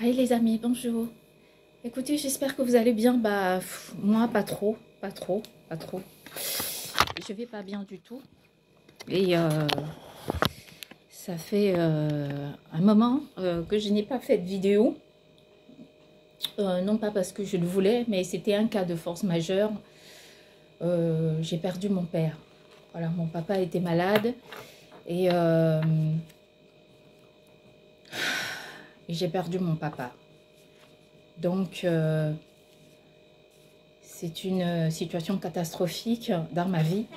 Hi les amis, bonjour. Écoutez, j'espère que vous allez bien. Moi, pas trop, pas trop, pas trop. Je vais pas bien du tout. Et ça fait un moment que je n'ai pas fait de vidéo. Non pas parce que je le voulais, mais c'était un cas de force majeure. J'ai perdu mon père. Voilà, mon papa était malade et j'ai perdu mon papa. Donc, c'est une situation catastrophique dans ma vie.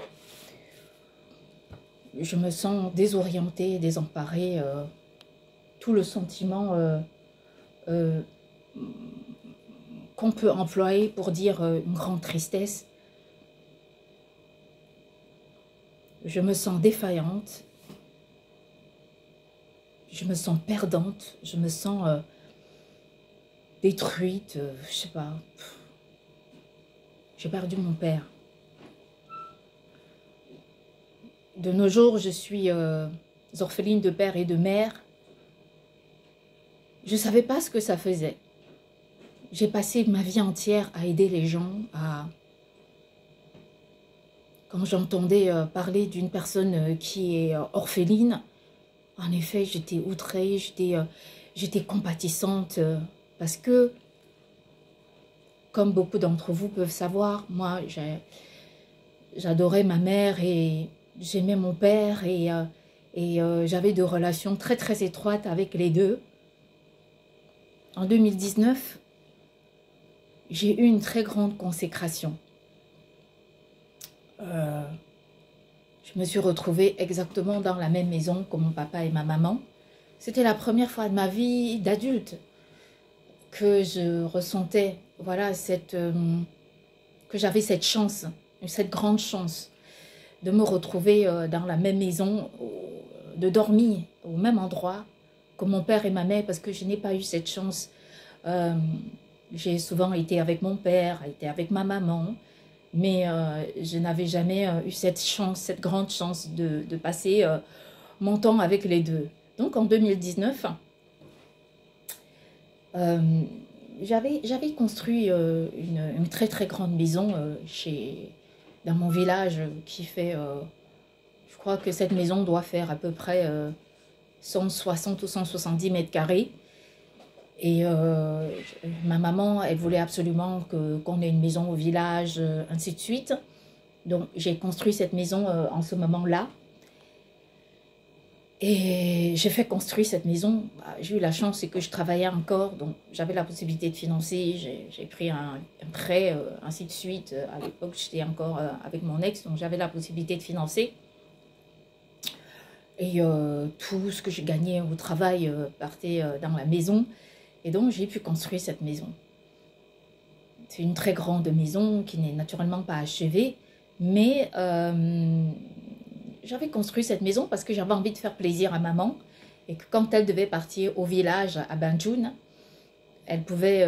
Je me sens désorientée, désemparée, tout le sentiment euh, qu'on peut employer pour dire une grande tristesse. Je me sens défaillante, je me sens perdante, je me sens détruite, je sais pas. J'ai perdu mon père. De nos jours, je suis orpheline de père et de mère. Je ne savais pas ce que ça faisait. J'ai passé ma vie entière à aider les gens, Quand j'entendais parler d'une personne qui est orpheline, en effet, j'étais outrée, j'étais compatissante parce que, comme beaucoup d'entre vous peuvent savoir, moi, j'adorais ma mère et j'aimais mon père et j'avais de relations très très étroites avec les deux. En 2019, j'ai eu une très grande consécration. Je me suis retrouvée exactement dans la même maison que mon papa et ma maman. C'était la première fois de ma vie d'adulte que je ressentais, voilà, que j'avais cette chance, cette grande chance de me retrouver dans la même maison, de dormir au même endroit que mon père et ma mère, parce que je n'ai pas eu cette chance. J'ai souvent été avec mon père, été avec ma maman, mais je n'avais jamais eu cette chance, cette grande chance de passer mon temps avec les deux. Donc en 2019, j'avais construit une très très grande maison dans mon village qui fait, je crois que cette maison doit faire à peu près 160 ou 170 mètres carrés. Et ma maman, elle voulait absolument qu'on ait une maison au village, ainsi de suite. Donc j'ai construit cette maison en ce moment-là. Et j'ai fait construire cette maison. J'ai eu la chance, c'est que je travaillais encore, donc j'avais la possibilité de financer. J'ai pris un prêt, ainsi de suite. À l'époque, j'étais encore avec mon ex, donc j'avais la possibilité de financer. Et tout ce que j'ai gagné au travail partait dans la maison. Et donc, j'ai pu construire cette maison. C'est une très grande maison qui n'est naturellement pas achevée, mais j'avais construit cette maison parce que j'avais envie de faire plaisir à maman et que quand elle devait partir au village à Banjul, elle pouvait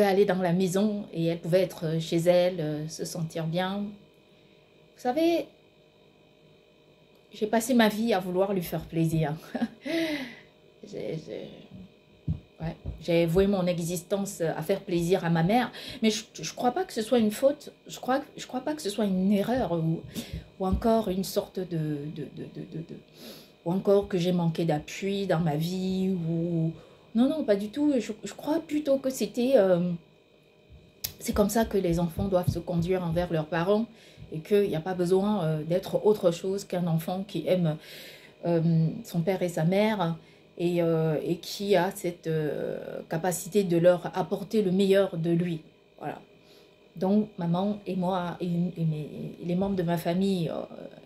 aller dans la maison et elle pouvait être chez elle, se sentir bien. Vous savez, j'ai passé ma vie à vouloir lui faire plaisir. J'ai voué mon existence à faire plaisir à ma mère, mais je ne crois pas que ce soit une faute, je crois pas que ce soit une erreur ou encore une sorte ou encore que j'ai manqué d'appui dans ma vie, ou non, non, pas du tout. Je crois plutôt que c'est comme ça que les enfants doivent se conduire envers leurs parents et qu'il n'y a pas besoin d'être autre chose qu'un enfant qui aime son père et sa mère et qui a cette capacité de leur apporter le meilleur de lui. Voilà. Donc, maman et moi et les membres de ma famille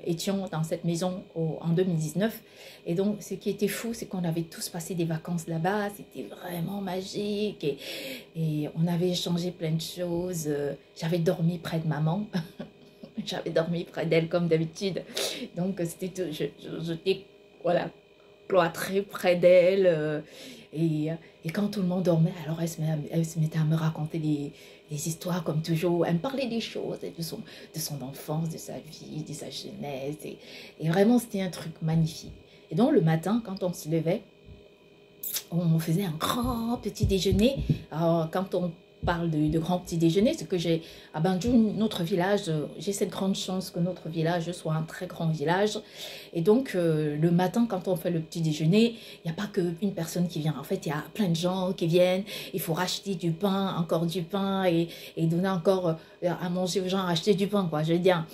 étions dans cette maison en 2019. Et donc, ce qui était fou, c'est qu'on avait tous passé des vacances là-bas. C'était vraiment magique. Et on avait échangé plein de choses. J'avais dormi près de maman. J'avais dormi près d'elle comme d'habitude. Donc, c'était tout. J'étais, voilà, cloîtrée près d'elle. Et quand tout le monde dormait, alors elle se mettait à me raconter des histoires comme toujours. Elle me parlait des choses, de son enfance, de sa vie, de sa jeunesse. Et vraiment, c'était un truc magnifique. Et donc, le matin, quand on se levait, on faisait un grand petit déjeuner. Alors, quand on parle de grand petit déjeuner, c'est que j'ai à Banjul, notre village, j'ai cette grande chance que notre village soit un très grand village. Et donc, le matin, quand on fait le petit déjeuner, il n'y a pas qu'une personne qui vient. En fait, il y a plein de gens qui viennent. Il faut racheter du pain, encore du pain, et donner encore à manger aux gens, acheter du pain, quoi. Je veux dire,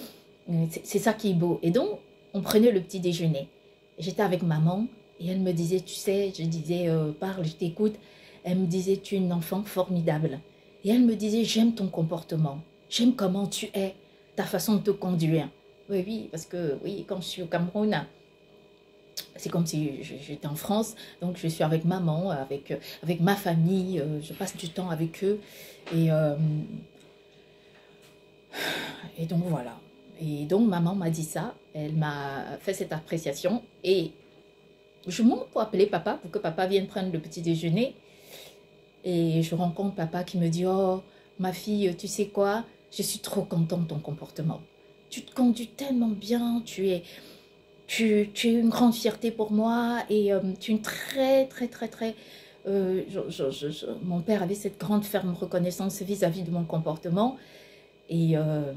c'est ça qui est beau. Et donc, on prenait le petit déjeuner. J'étais avec maman et elle me disait, tu sais, je disais, parle, je t'écoute. Elle me disait, tu es une enfant formidable. Et elle me disait, j'aime ton comportement, j'aime comment tu es, ta façon de te conduire. Oui, oui, parce que oui, quand je suis au Cameroun, c'est comme si j'étais en France, donc je suis avec maman, avec ma famille, je passe du temps avec eux. Et, euh, et donc voilà. Et donc maman m'a dit ça, elle m'a fait cette appréciation. Et je monte pour appeler papa, pour que papa vienne prendre le petit déjeuner. Et je rencontre papa qui me dit, oh, ma fille, tu sais quoi, je suis trop contente de ton comportement. Tu te conduis tellement bien, tu es une grande fierté pour moi et tu es une très... mon père avait cette grande ferme reconnaissance vis-à-vis de mon comportement. Et, euh,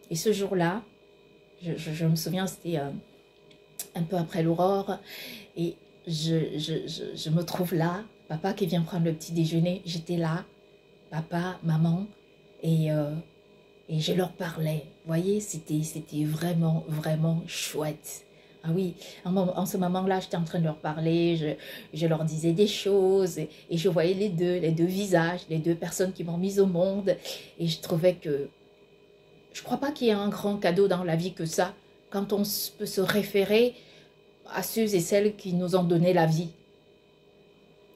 et ce jour-là, je me souviens, c'était un peu après l'aurore. Et je me trouve là, papa qui vient prendre le petit déjeuner, j'étais là, papa, maman, et, euh, et je leur parlais. Vous voyez, c'était vraiment chouette. Ah oui, en ce moment-là, j'étais en train de leur parler, je leur disais des choses, et je voyais les deux visages, les deux personnes qui m'ont mise au monde, et je trouvais que, je ne crois pas qu'il y ait un grand cadeau dans la vie que ça, quand on peut se référer à ceux et celles qui nous ont donné la vie.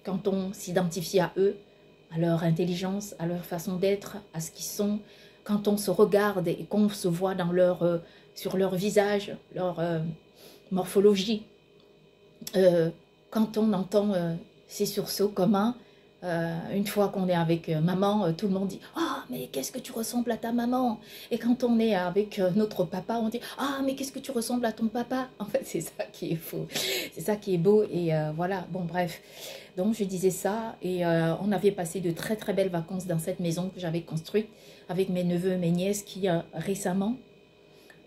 Quand on s'identifie à eux, à leur intelligence, à leur façon d'être, à ce qu'ils sont, quand on se regarde et qu'on se voit dans sur leur visage, leur morphologie, quand on entend ces sursauts communs, une fois qu'on est avec maman, tout le monde dit « Ah, mais qu'est-ce que tu ressembles à ta maman ?» Et quand on est avec notre papa, on dit « Ah, mais qu'est-ce que tu ressembles à ton papa ?» En fait, c'est ça qui est faux, c'est ça qui est beau. Et voilà, bon bref. Donc je disais ça et on avait passé de très belles vacances dans cette maison que j'avais construite avec mes neveux, mes nièces qui récemment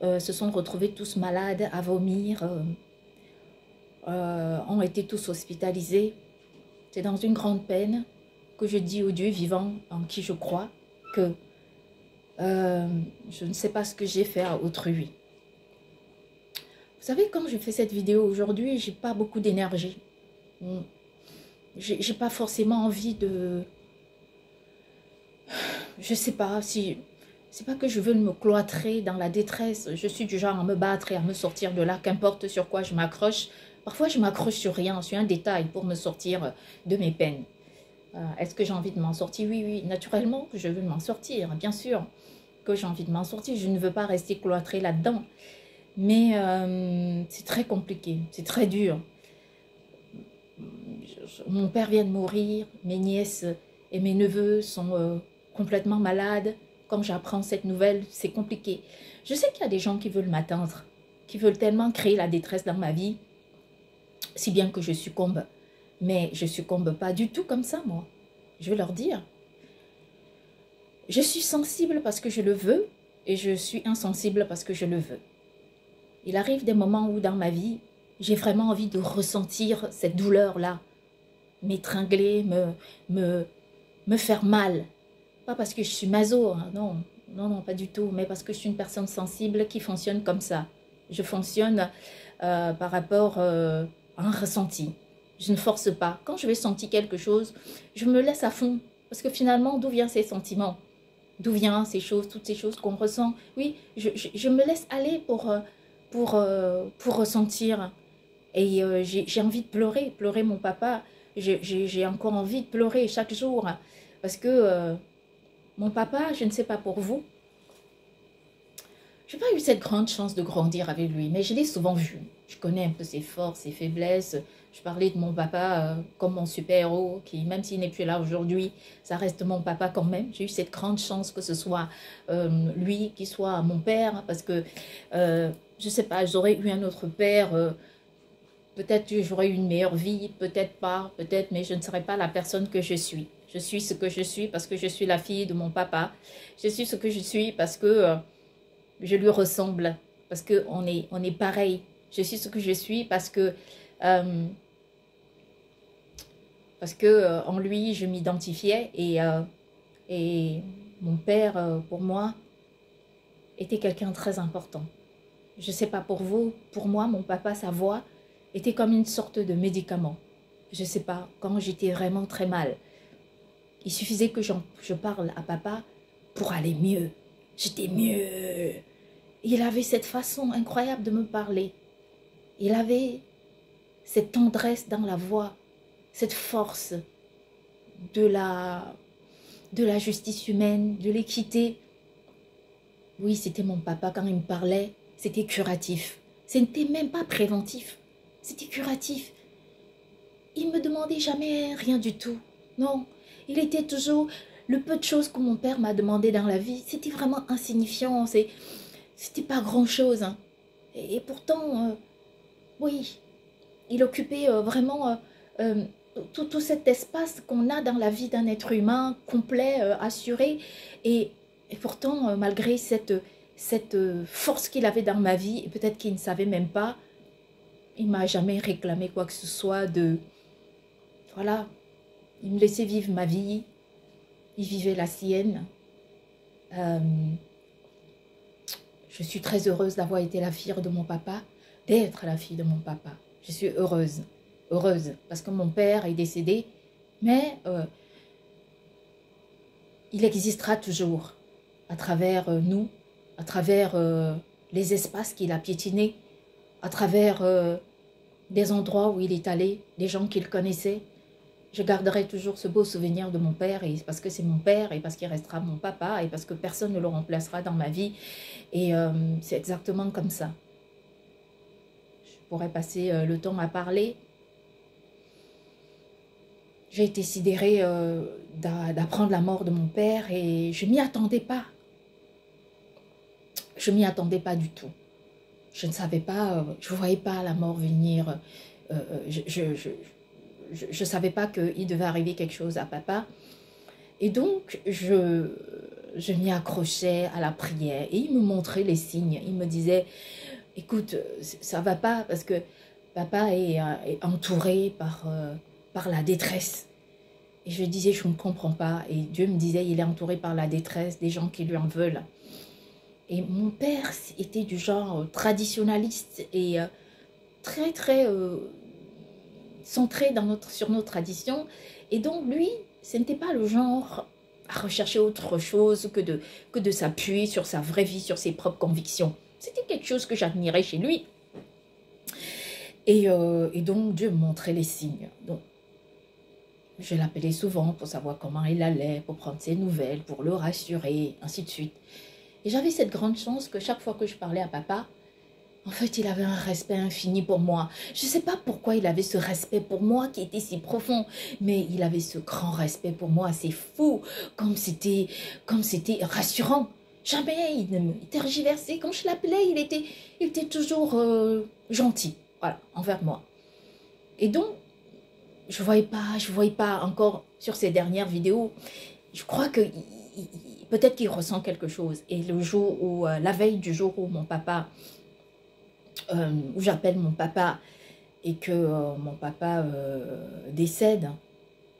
se sont retrouvés tous malades, à vomir, ont été tous hospitalisés. C'est dans une grande peine que je dis au Dieu vivant en qui je crois que je ne sais pas ce que j'ai fait à autrui. Vous savez, quand je fais cette vidéo aujourd'hui, j'ai pas beaucoup d'énergie. J'ai pas forcément envie de... Je sais pas si... C'est pas que je veux me cloîtrer dans la détresse. Je suis du genre à me battre et à me sortir de là, qu'importe sur quoi je m'accroche. Parfois, je m'accroche sur rien, sur un détail pour me sortir de mes peines. Est-ce que j'ai envie de m'en sortir? Oui, oui, naturellement que je veux m'en sortir, bien sûr que j'ai envie de m'en sortir. Je ne veux pas rester cloîtrée là-dedans. Mais c'est très compliqué, c'est très dur. Mon père vient de mourir, mes nièces et mes neveux sont complètement malades. Quand j'apprends cette nouvelle, c'est compliqué. Je sais qu'il y a des gens qui veulent m'atteindre, qui veulent tellement créer la détresse dans ma vie, si bien que je succombe. Mais je ne succombe pas du tout comme ça, moi. Je vais leur dire. Je suis sensible parce que je le veux et je suis insensible parce que je le veux. Il arrive des moments où dans ma vie, j'ai vraiment envie de ressentir cette douleur-là, m'étrangler, me faire mal. Pas parce que je suis maso, hein, non, non, pas du tout, mais parce que je suis une personne sensible qui fonctionne comme ça. Je fonctionne par rapport à un ressenti. Je ne force pas. Quand je vais sentir quelque chose, je me laisse à fond. Parce que finalement, d'où viennent ces sentiments? D'où viennent ces choses, toutes ces choses qu'on ressent? Oui, je me laisse aller pour ressentir. Et j'ai envie de pleurer, pleurer mon papa. J'ai encore envie de pleurer chaque jour. Parce que mon papa, je ne sais pas pour vous, je n'ai pas eu cette grande chance de grandir avec lui, mais je l'ai souvent vu. Je connais un peu ses forces, ses faiblesses. Je parlais de mon papa comme mon super-héros, qui, même s'il n'est plus là aujourd'hui, ça reste mon papa quand même. J'ai eu cette grande chance que ce soit lui qui soit mon père, parce que, je ne sais pas, j'aurais eu un autre père, peut-être que j'aurais une meilleure vie, peut-être pas, peut-être, mais je ne serais pas la personne que je suis. Je suis ce que je suis parce que je suis la fille de mon papa. Je suis ce que je suis parce que je lui ressemble, parce on est pareil. Je suis ce que je suis euh, parce que en lui, je m'identifiais et mon père, pour moi, était quelqu'un de très important. Je ne sais pas pour vous, pour moi, mon papa, sa voix était comme une sorte de médicament. Je ne sais pas, quand j'étais vraiment très mal, il suffisait que je parle à papa pour aller mieux. J'étais mieux. Il avait cette façon incroyable de me parler. Il avait cette tendresse dans la voix, cette force de la justice humaine, de l'équité. Oui, c'était mon papa, quand il me parlait, c'était curatif. Ce n'était même pas préventif, c'était curatif. Il ne me demandait jamais rien du tout. Non, il était toujours... Le peu de choses que mon père m'a demandé dans la vie, c'était vraiment insignifiant. C'était pas grand-chose. Hein. Et pourtant, oui, il occupait vraiment tout cet espace qu'on a dans la vie d'un être humain, complet, assuré. Et pourtant, malgré cette force qu'il avait dans ma vie, et peut-être qu'il ne savait même pas, il ne m'a jamais réclamé quoi que ce soit de... Voilà, il me laissait vivre ma vie, il vivait la sienne. Euh, je suis très heureuse d'avoir été la fille de mon papa, d'être la fille de mon papa. Je suis heureuse, heureuse, parce que mon père est décédé, mais il existera toujours à travers nous, à travers les espaces qu'il a piétinés, à travers des endroits où il est allé, des gens qu'il connaissait. Je garderai toujours ce beau souvenir de mon père, et parce que c'est mon père, et parce qu'il restera mon papa, et parce que personne ne le remplacera dans ma vie. Et c'est exactement comme ça. Je pourrais passer le temps à parler. J'ai été sidérée d'apprendre la mort de mon père, et je ne m'y attendais pas. Je ne m'y attendais pas du tout. Je ne savais pas, je ne voyais pas la mort venir. Je ne savais pas qu'il devait arriver quelque chose à papa. Et donc, je m'y accrochais à la prière. Et il me montrait les signes. Il me disait, écoute, ça ne va pas parce que papa est entouré par la détresse. Et je disais, je ne comprends pas. Et Dieu me disait, il est entouré par la détresse des gens qui lui en veulent. Et mon père était du genre traditionnaliste et très, très centré sur nos traditions. Et donc, lui, ce n'était pas le genre à rechercher autre chose que de s'appuyer sur sa vraie vie, sur ses propres convictions. C'était quelque chose que j'admirais chez lui. Et donc, Dieu me montrait les signes. Donc, je l'appelais souvent pour savoir comment il allait, pour prendre ses nouvelles, pour le rassurer, ainsi de suite. Et j'avais cette grande chance que chaque fois que je parlais à papa, en fait, il avait un respect infini pour moi. Je ne sais pas pourquoi il avait ce respect pour moi qui était si profond, mais il avait ce grand respect pour moi, c'est fou, comme c'était rassurant. Jamais il ne me tergiversait. Quand je l'appelais, il était toujours gentil, voilà, envers moi. Et donc, je voyais pas encore sur ces dernières vidéos. Je crois que peut-être qu'il ressent quelque chose. Et le jour où, la veille du jour où mon papa, où j'appelle mon papa et que mon papa décède,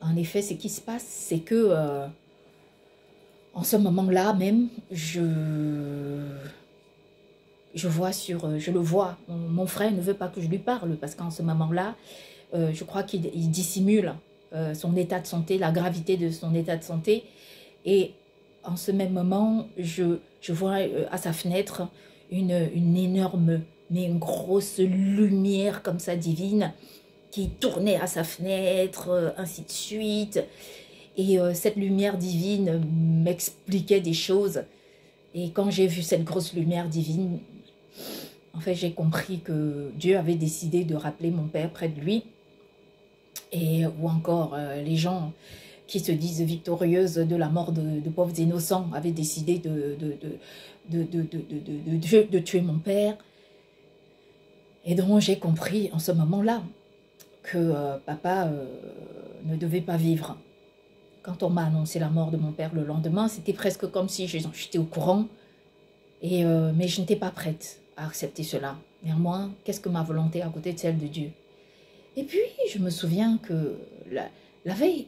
en effet, ce qui se passe, c'est que en ce moment-là même, je le vois. Mon frère ne veut pas que je lui parle parce qu'en ce moment-là, je crois qu'il dissimule son état de santé, la gravité de son état de santé. Et en ce même moment, je vois à sa fenêtre une énorme, mais une grosse lumière comme ça divine qui tournait à sa fenêtre, ainsi de suite. Et cette lumière divine m'expliquait des choses. Et quand j'ai vu cette grosse lumière divine, en fait, j'ai compris que Dieu avait décidé de rappeler mon père près de lui. Ou encore les gens qui se disent victorieuses de la mort de pauvres innocents avaient décidé de tuer mon père. Et donc j'ai compris en ce moment-là que papa ne devait pas vivre. Quand on m'a annoncé la mort de mon père le lendemain, c'était presque comme si j'étais au courant, mais je n'étais pas prête à accepter cela. Néanmoins, qu'est-ce que ma volonté à côté de celle de Dieu? Et puis, je me souviens que la veille,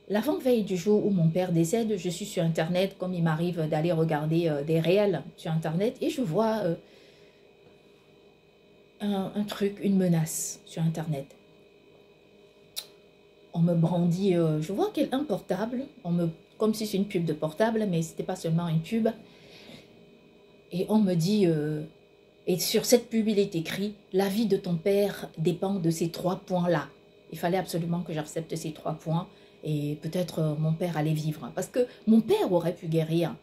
l'avant-veille du jour où mon père décède, je suis sur Internet, comme il m'arrive d'aller regarder des réels sur Internet, et je vois un truc, une menace sur Internet. On me brandit, je vois un portable, comme si c'est une pub de portable, mais ce n'était pas seulement une pub. Et on me dit, et sur cette pub, il est écrit, la vie de ton père dépend de ces 3 points-là. Il fallait absolument que j'accepte ces 3 points, et peut-être mon père allait vivre. Parce que mon père aurait pu guérir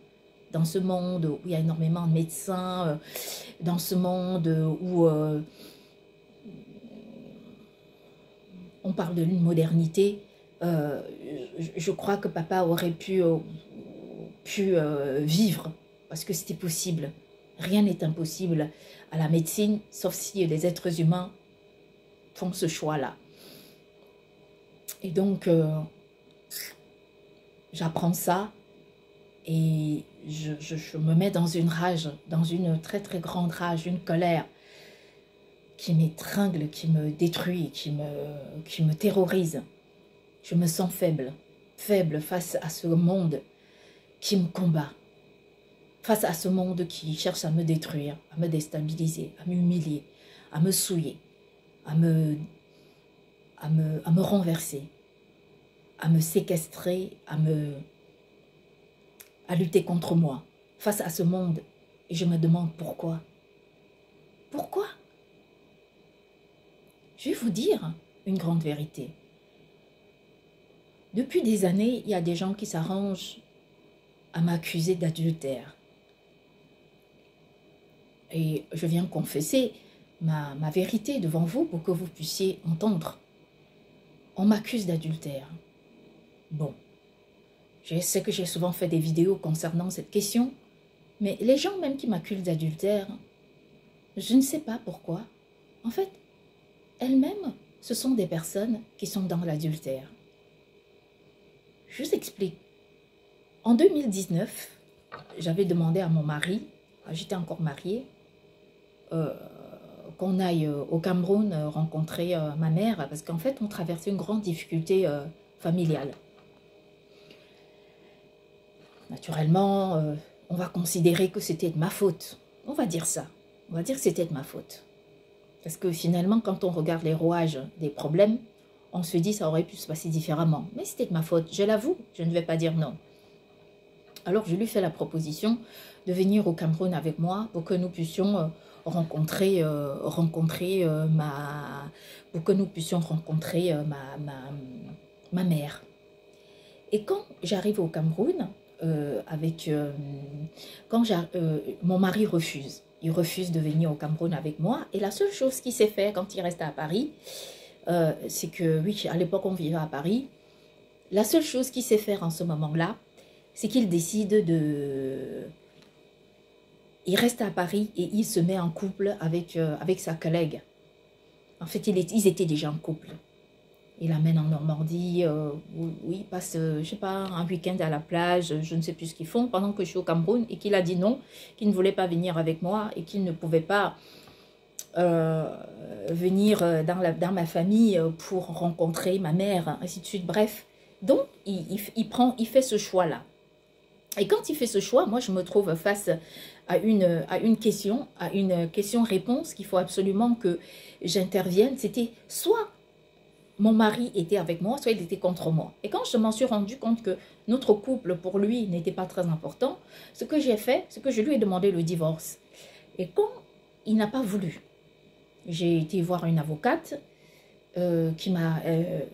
dans ce monde où il y a énormément de médecins, dans ce monde où on parle de une modernité. Je crois que papa aurait pu vivre, parce que c'était possible. Rien n'est impossible à la médecine, sauf si les êtres humains font ce choix-là. Et donc, j'apprends ça et je me mets dans une rage, dans une très très grande rage, une colère qui m'étringle, qui me détruit, qui me terrorise. Je me sens faible, faible face à ce monde qui me combat, face à ce monde qui cherche à me détruire, à me déstabiliser, à m'humilier, à me souiller, à me renverser, à me séquestrer, à lutter contre moi, face à ce monde. Et je me demande pourquoi. Pourquoi? Je vais vous dire une grande vérité. Depuis des années, il y a des gens qui s'arrangent à m'accuser d'adultère. Et je viens confesser ma vérité devant vous pour que vous puissiez entendre. On m'accuse d'adultère. Bon, je sais que j'ai souvent fait des vidéos concernant cette question, mais les gens même qui m'accusent d'adultère, je ne sais pas pourquoi. En fait, elles-mêmes, ce sont des personnes qui sont dans l'adultère. Je vous explique. En 2019, j'avais demandé à mon mari, j'étais encore mariée, qu'on aille au Cameroun rencontrer ma mère, parce qu'en fait, on traversait une grande difficulté familiale. Naturellement, on va considérer que c'était de ma faute. On va dire ça. On va dire que c'était de ma faute. Parce que finalement, quand on regarde les rouages des problèmes, on se dit que ça aurait pu se passer différemment. Mais c'était de ma faute, je l'avoue, je ne vais pas dire non. Alors je lui fais la proposition de venir au Cameroun avec moi pour que nous puissions rencontrer ma mère. Et quand j'arrive au Cameroun, mon mari refuse. Il refuse de venir au Cameroun avec moi. Et la seule chose qui s'est fait quand il restait à Paris, c'est que, oui, à l'époque on vivait à Paris, la seule chose qui sait faire en ce moment-là, c'est qu'il décide de... Il reste à Paris et il se met en couple avec sa collègue. En fait, ils étaient déjà en couple. Il l'amène en Normandie, où il passe, je ne sais pas, un week-end à la plage, je ne sais plus ce qu'ils font, pendant que je suis au Cameroun, et qu'il a dit non, qu'il ne voulait pas venir avec moi, et qu'il ne pouvait pas venir dans ma famille pour rencontrer ma mère, ainsi de suite. Bref, donc il fait ce choix-là. Et quand il fait ce choix, moi je me trouve face à une question-réponse qu'il faut absolument que j'intervienne. C'était soit mon mari était avec moi, soit il était contre moi. Et quand je m'en suis rendu compte que notre couple, pour lui, n'était pas très important, ce que j'ai fait, c'est que je lui ai demandé le divorce. Et quand il n'a pas voulu, j'ai été voir une avocate qui m'a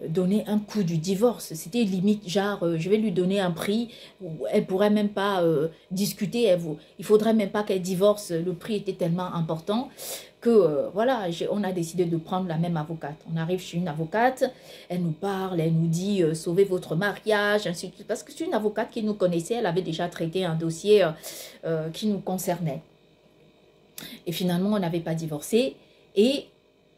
donné un coût du divorce. C'était limite, genre, je vais lui donner un prix où elle pourrait même pas discuter, il faudrait même pas qu'elle divorce, le prix était tellement important que, voilà, on a décidé de prendre la même avocate. On arrive chez une avocate, elle nous parle, elle nous dit sauvez votre mariage, ainsi de suite, parce que c'est une avocate qui nous connaissait, elle avait déjà traité un dossier qui nous concernait. Et finalement, on n'avait pas divorcé. Et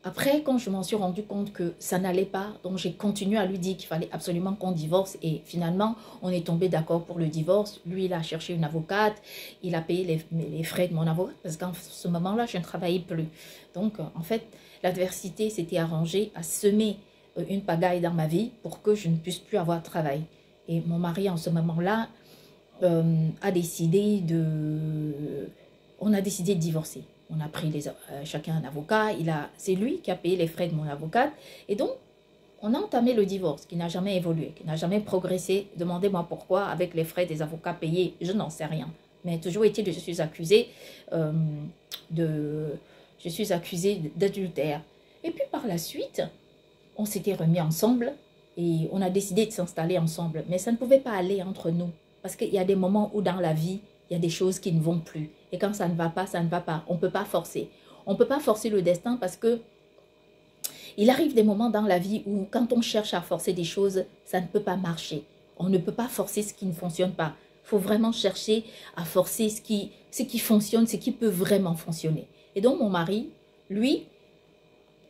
après, quand je m'en suis rendu compte que ça n'allait pas, donc j'ai continué à lui dire qu'il fallait absolument qu'on divorce. Et finalement, on est tombé d'accord pour le divorce. Lui, il a cherché une avocate. Il a payé les frais de mon avocat parce qu'en ce moment-là, je ne travaillais plus. Donc, en fait, l'adversité s'était arrangée à semer une pagaille dans ma vie pour que je ne puisse plus avoir de travail. Et mon mari, en ce moment-là, a décidé de... On a décidé de divorcer. On a pris chacun un avocat. C'est lui qui a payé les frais de mon avocate. Et donc, on a entamé le divorce qui n'a jamais évolué, qui n'a jamais progressé. Demandez-moi pourquoi, avec les frais des avocats payés, je n'en sais rien. Mais toujours est-il, je suis accusée d'adultère. Et puis par la suite, on s'était remis ensemble et on a décidé de s'installer ensemble. Mais ça ne pouvait pas aller entre nous. Parce qu'il y a des moments où dans la vie, il y a des choses qui ne vont plus. Et quand ça ne va pas, ça ne va pas. On ne peut pas forcer. On ne peut pas forcer le destin parce que il arrive des moments dans la vie où quand on cherche à forcer des choses, ça ne peut pas marcher. On ne peut pas forcer ce qui ne fonctionne pas. Il faut vraiment chercher à forcer ce qui fonctionne, ce qui peut vraiment fonctionner. Et donc mon mari, lui,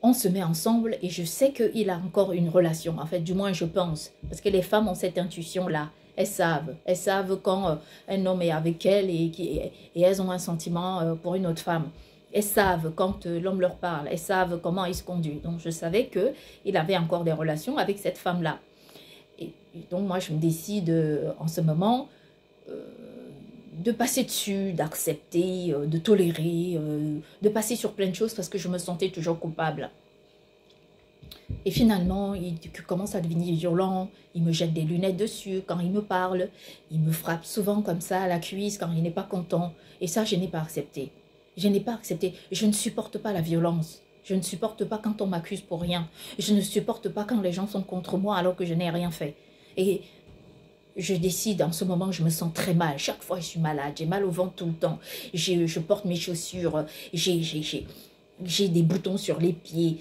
on se met ensemble et je sais qu'il a encore une relation. En fait, du moins je pense. Parce que les femmes ont cette intuition-là. Elles savent quand un homme est avec elles et elles ont un sentiment pour une autre femme. Elles savent quand l'homme leur parle, elles savent comment il se conduit. Donc je savais qu'il avait encore des relations avec cette femme-là. Et donc moi je me décide en ce moment de passer dessus, d'accepter, de tolérer, de passer sur plein de choses parce que je me sentais toujours coupable. Et finalement, il commence à devenir violent, il me jette des lunettes dessus quand il me parle, il me frappe souvent comme ça à la cuisse quand il n'est pas content. Et ça, je n'ai pas accepté. Je n'ai pas accepté. Je ne supporte pas la violence. Je ne supporte pas quand on m'accuse pour rien. Je ne supporte pas quand les gens sont contre moi alors que je n'ai rien fait. Et je décide, en ce moment, je me sens très mal. Chaque fois, je suis malade. J'ai mal au ventre tout le temps. Je porte mes chaussures. J'ai des boutons sur les pieds.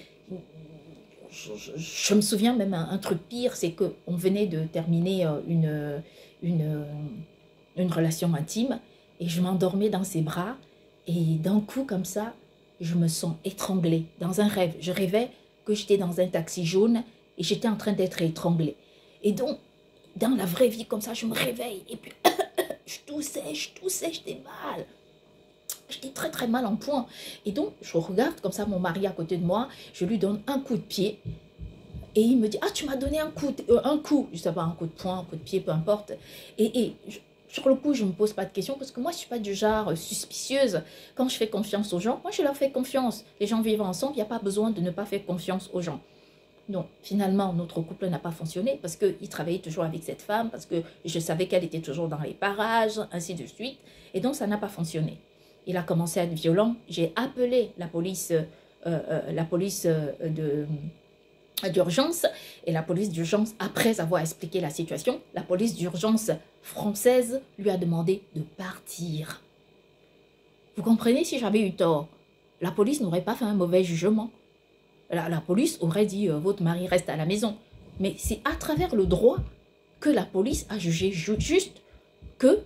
Je me souviens même un truc pire, c'est qu'on venait de terminer une relation intime et je m'endormais dans ses bras et d'un coup comme ça, je me sens étranglée dans un rêve. Je rêvais que j'étais dans un taxi jaune et j'étais en train d'être étranglée. Et donc, dans la vraie vie comme ça, je me réveille et puis je toussais, j'étais mal. J'étais très très mal en point. Et donc, je regarde comme ça mon mari à côté de moi, je lui donne un coup de pied. Et il me dit, ah, tu m'as donné un coup, je sais pas, un coup de poing, un coup de pied, peu importe. Sur le coup, je ne me pose pas de questions parce que moi, je ne suis pas du genre suspicieuse. Quand je fais confiance aux gens, moi, je leur fais confiance. Les gens vivent ensemble, il n'y a pas besoin de ne pas faire confiance aux gens. Donc, finalement, notre couple n'a pas fonctionné parce qu'il travaillait toujours avec cette femme, parce que je savais qu'elle était toujours dans les parages, ainsi de suite. Et donc, ça n'a pas fonctionné. Il a commencé à être violent. J'ai appelé la police d'urgence. Et la police d'urgence, après avoir expliqué la situation, la police d'urgence française lui a demandé de partir. Vous comprenez, si j'avais eu tort, la police n'aurait pas fait un mauvais jugement. La police aurait dit, votre mari reste à la maison. Mais c'est à travers le droit que la police a jugé juste que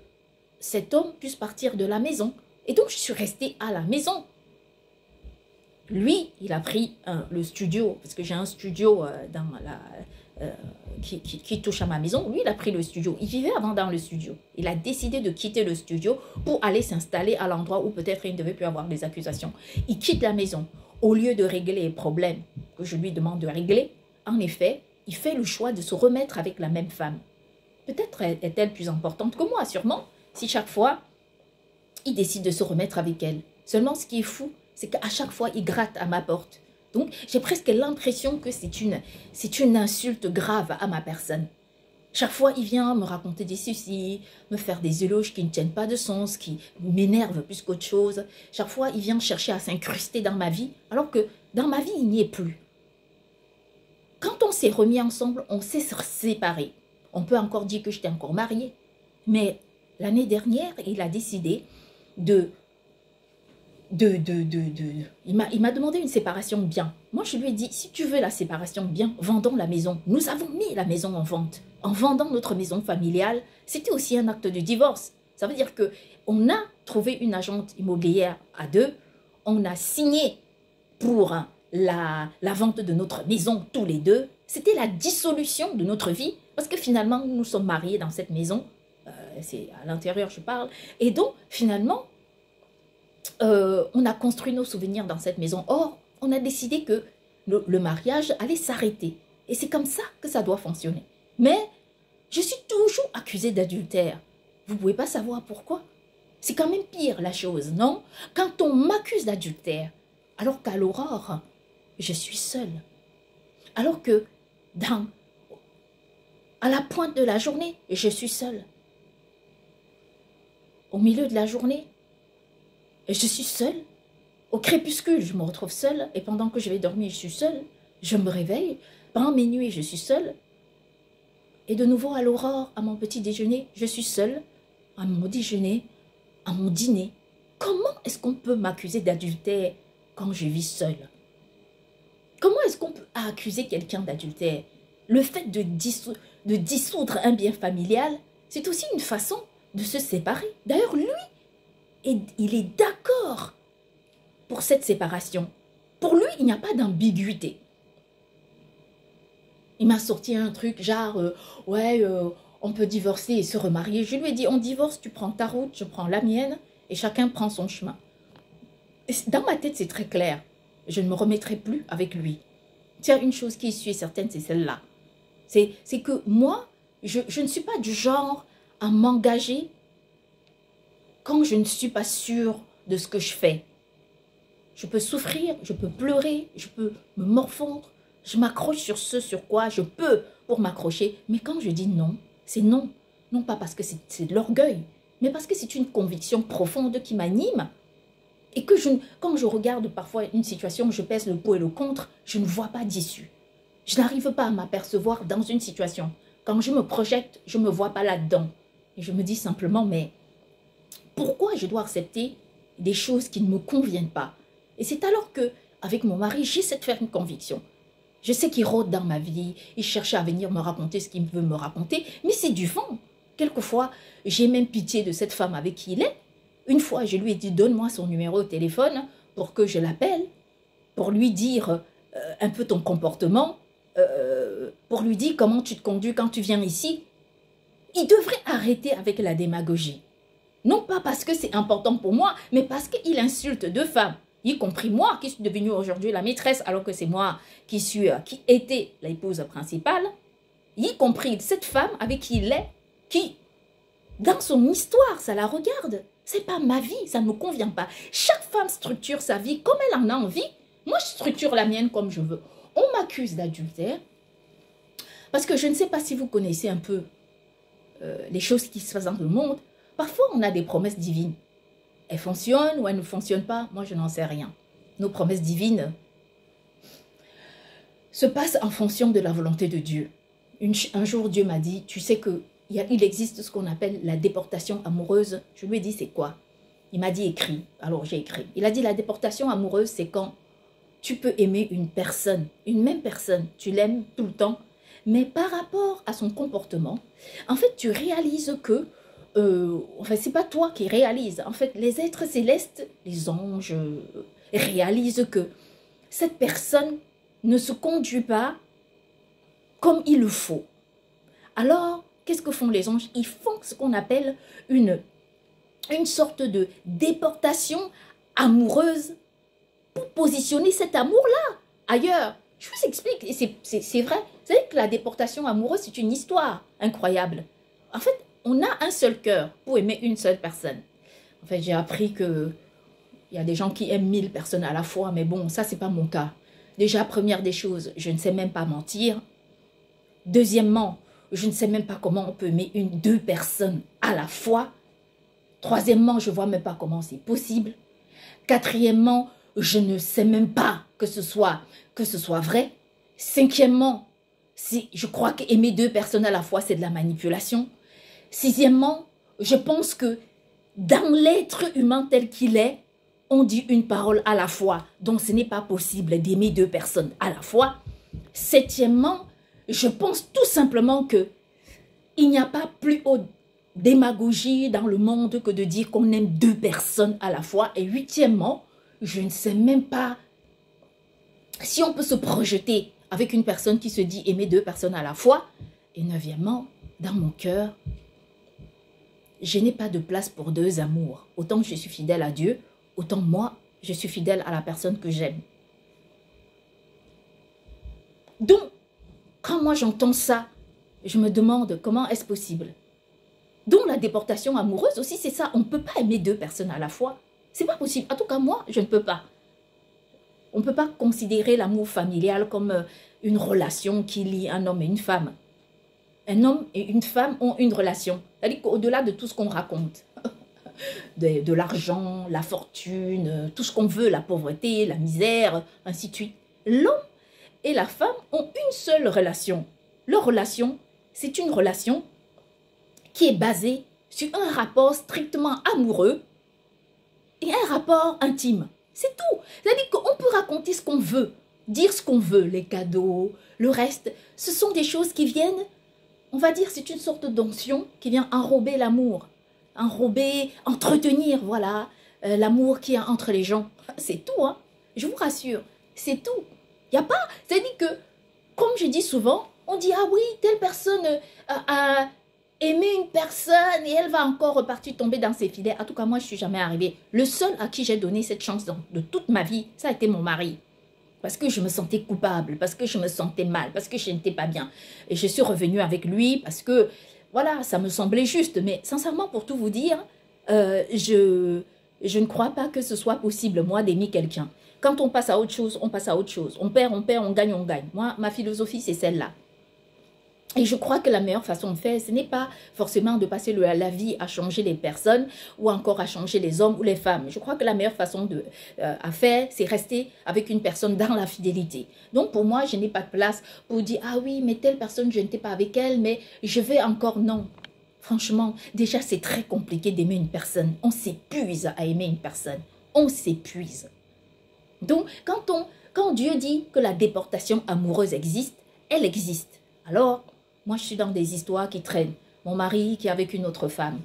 cet homme puisse partir de la maison. Et donc, je suis restée à la maison. Lui, il a pris le studio, parce que j'ai un studio qui touche à ma maison. Lui, il a pris le studio. Il vivait avant dans le studio. Il a décidé de quitter le studio pour aller s'installer à l'endroit où peut-être il ne devait plus avoir des accusations. Il quitte la maison. Au lieu de régler les problèmes que je lui demande de régler, en effet, il fait le choix de se remettre avec la même femme. Peut-être est-elle plus importante que moi, sûrement, si chaque fois, il décide de se remettre avec elle. Seulement, ce qui est fou, c'est qu'à chaque fois, il gratte à ma porte. Donc, j'ai presque l'impression que c'est une insulte grave à ma personne. Chaque fois, il vient me raconter des soucis, me faire des éloges qui ne tiennent pas de sens, qui m'énervent plus qu'autre chose. Chaque fois, il vient chercher à s'incruster dans ma vie, alors que dans ma vie, il n'y est plus. Quand on s'est remis ensemble, on s'est séparés. On peut encore dire que j'étais encore mariée. Mais l'année dernière, il a décidé il m'a demandé une séparation bien. Moi, je lui ai dit, si tu veux la séparation bien, vendons la maison. Nous avons mis la maison en vente. En vendant notre maison familiale, c'était aussi un acte de divorce. Ça veut dire qu'on a trouvé une agente immobilière à deux on a signé pour la vente de notre maison tous les deux, c'était la dissolution de notre vie, parce que finalement, nous sommes mariés dans cette maison, c'est à l'intérieur je parle, et donc finalement, on a construit nos souvenirs dans cette maison. Or, on a décidé que le mariage allait s'arrêter, et c'est comme ça que ça doit fonctionner. Mais je suis toujours accusée d'adultère. Vous ne pouvez pas savoir pourquoi. C'est quand même pire la chose, non? Quand on m'accuse d'adultère, alors qu'à l'aurore, je suis seule. Alors que à la pointe de la journée, je suis seule. Au milieu de la journée, je suis seule. Au crépuscule, je me retrouve seule. Et pendant que je vais dormir, je suis seule. Je me réveille. Pendant mes nuits, je suis seule. Et de nouveau à l'aurore, à mon petit déjeuner, je suis seule. À mon déjeuner, à mon dîner. Comment est-ce qu'on peut m'accuser d'adultère quand je vis seule? Comment est-ce qu'on peut accuser quelqu'un d'adultère? Le fait de dissoudre un bien familial, c'est aussi une façon de se séparer. D'ailleurs, lui, il est d'accord pour cette séparation. Pour lui, il n'y a pas d'ambiguïté. Il m'a sorti un truc genre, on peut divorcer et se remarier. Je lui ai dit, on divorce, tu prends ta route, je prends la mienne, et chacun prend son chemin. Dans ma tête, c'est très clair. Je ne me remettrai plus avec lui. Tiens, une chose qui est certaine, c'est celle-là. C'est que moi, je ne suis pas du genre à m'engager quand je ne suis pas sûre de ce que je fais. Je peux souffrir, je peux pleurer, je peux me morfondre, je m'accroche sur ce sur quoi je peux pour m'accrocher. Mais quand je dis non, c'est non. Non pas parce que c'est de l'orgueil, mais parce que c'est une conviction profonde qui m'anime. Et que quand je regarde parfois une situation, je pèse le pour et le contre, je ne vois pas d'issue. Je n'arrive pas à m'apercevoir dans une situation. Quand je me projette, je ne me vois pas là-dedans. Et je me dis simplement, mais pourquoi je dois accepter des choses qui ne me conviennent pas? Et c'est alors que, avec mon mari, j'ai cette ferme conviction. Je sais qu'il rôde dans ma vie, il cherche à venir me raconter ce qu'il veut me raconter, mais c'est du fond. Quelquefois, j'ai même pitié de cette femme avec qui il est. Une fois, je lui ai dit, donne-moi son numéro au téléphone pour que je l'appelle, pour lui dire un peu ton comportement, pour lui dire comment tu te conduis quand tu viens ici. Il devrait arrêter avec la démagogie. Non pas parce que c'est important pour moi, mais parce qu'il insulte deux femmes, y compris moi, qui suis devenue aujourd'hui la maîtresse, alors que c'est moi qui était l'épouse principale, y compris cette femme avec qui il est, qui, dans son histoire, ça la regarde. C'est pas ma vie, ça ne me convient pas. Chaque femme structure sa vie comme elle en a envie. Moi, je structure la mienne comme je veux. On m'accuse d'adultère parce que je ne sais pas si vous connaissez un peu les choses qui se passent dans le monde. Parfois, on a des promesses divines. Elles fonctionnent ou elles ne fonctionnent pas. Moi, je n'en sais rien. Nos promesses divines se passent en fonction de la volonté de Dieu. Un jour, Dieu m'a dit, tu sais que il existe ce qu'on appelle la déportation amoureuse. Je lui ai dit, c'est quoi? Il m'a dit, écris. Alors, j'ai écrit. Il a dit, la déportation amoureuse, c'est quand tu peux aimer une personne, une même personne, tu l'aimes tout le temps, mais par rapport à son comportement, en fait, tu réalises que, c'est pas toi qui réalises. En fait, les êtres célestes, les anges, réalisent que cette personne ne se conduit pas comme il le faut. Alors, qu'est-ce que font les anges? Ils font ce qu'on appelle une sorte de déportation amoureuse pour positionner cet amour-là ailleurs. Je vous explique, et c'est vrai. Vous savez que la déportation amoureuse, c'est une histoire incroyable. En fait, on a un seul cœur pour aimer une seule personne. En fait, j'ai appris qu'il y a des gens qui aiment 1000 personnes à la fois, mais bon, ça, c'est pas mon cas. Déjà, première des choses, je ne sais même pas mentir. Deuxièmement, je ne sais même pas comment on peut aimer deux personnes à la fois. Troisièmement, je ne vois même pas comment c'est possible. Quatrièmement, je ne sais même pas que ce soit vrai. Cinquièmement, je crois qu'aimer deux personnes à la fois, c'est de la manipulation. Sixièmement, je pense que dans l'être humain tel qu'il est, on dit une parole à la fois. Donc, ce n'est pas possible d'aimer deux personnes à la fois. Septièmement, je pense tout simplement que il n'y a pas plus haute démagogie dans le monde que de dire qu'on aime deux personnes à la fois. Et huitièmement, je ne sais même pas si on peut se projeter avec une personne qui se dit aimer deux personnes à la fois. Et neuvièmement, dans mon cœur, je n'ai pas de place pour deux amours. Autant je suis fidèle à Dieu, autant moi, je suis fidèle à la personne que j'aime. Donc, quand moi j'entends ça, je me demande comment est-ce possible. Donc la déportation amoureuse aussi, c'est ça. On ne peut pas aimer deux personnes à la fois. C'est pas possible. En tout cas, moi, je ne peux pas. On ne peut pas considérer l'amour familial comme une relation qui lie un homme et une femme. Un homme et une femme ont une relation. C'est-à-dire qu'au-delà de tout ce qu'on raconte, de l'argent, la fortune, tout ce qu'on veut, la pauvreté, la misère, ainsi de suite, l'homme et la femme ont une seule relation. Leur relation, c'est une relation qui est basée sur un rapport strictement amoureux et un rapport intime. C'est tout. C'est-à-dire qu'on peut raconter ce qu'on veut, dire ce qu'on veut, les cadeaux, le reste. Ce sont des choses qui viennent, on va dire, c'est une sorte d'onction qui vient enrober l'amour. Enrober, entretenir, voilà, l'amour qu'il y a entre les gens. C'est tout, hein. Je vous rassure, c'est tout. Il n'y a pas, c'est-à-dire que, comme je dis souvent, on dit, ah oui, telle personne a aimé une personne et elle va encore repartir tomber dans ses filets. En tout cas, moi, je ne suis jamais arrivée. Le seul à qui j'ai donné cette chance de toute ma vie, ça a été mon mari. Parce que je me sentais coupable, parce que je me sentais mal, parce que je n'étais pas bien. Et je suis revenue avec lui parce que, voilà, ça me semblait juste. Mais sincèrement, pour tout vous dire, je ne crois pas que ce soit possible, moi, d'aimer quelqu'un. Quand on passe à autre chose, on passe à autre chose. On perd, on gagne, on gagne. Moi, ma philosophie, c'est celle-là. Et je crois que la meilleure façon de faire, ce n'est pas forcément de passer la vie à changer les personnes ou encore à changer les hommes ou les femmes. Je crois que la meilleure façon à faire, c'est rester avec une personne dans la fidélité. Donc pour moi, je n'ai pas de place pour dire « Ah oui, mais telle personne, je n'étais pas avec elle, mais je vais encore… » Non. Franchement, déjà, c'est très compliqué d'aimer une personne. On s'épuise à aimer une personne. On s'épuise. Donc, quand Dieu dit que la déportation amoureuse existe, elle existe. Alors, moi, je suis dans des histoires qui traînent. Mon mari qui est avec une autre femme.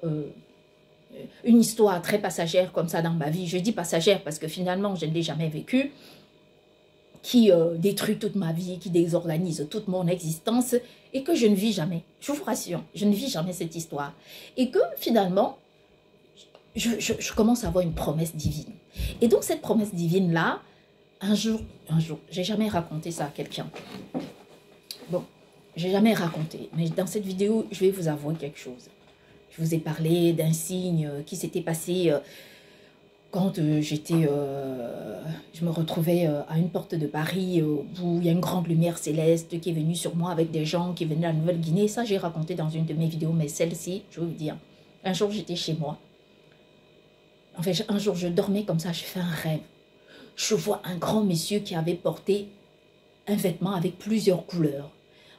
Une histoire très passagère comme ça dans ma vie. Je dis passagère parce que finalement, je ne l'ai jamais vécue. Qui détruit toute ma vie, qui désorganise toute mon existence et que je ne vis jamais. Je vous rassure, je ne vis jamais cette histoire. Et que finalement, je commence à avoir une promesse divine. Et donc, cette promesse divine-là, un jour, j'ai jamais raconté ça à quelqu'un. Bon, j'ai jamais raconté, mais dans cette vidéo, je vais vous avouer quelque chose. Je vous ai parlé d'un signe qui s'était passé quand je me retrouvais à une porte de Paris où il y a une grande lumière céleste qui est venue sur moi avec des gens qui venaient de la Nouvelle-Guinée. Ça, j'ai raconté dans une de mes vidéos, mais celle-ci, je vais vous dire, un jour, j'étais chez moi. En fait, un jour, je dormais comme ça, je fais un rêve. Je vois un grand monsieur qui avait porté un vêtement avec plusieurs couleurs.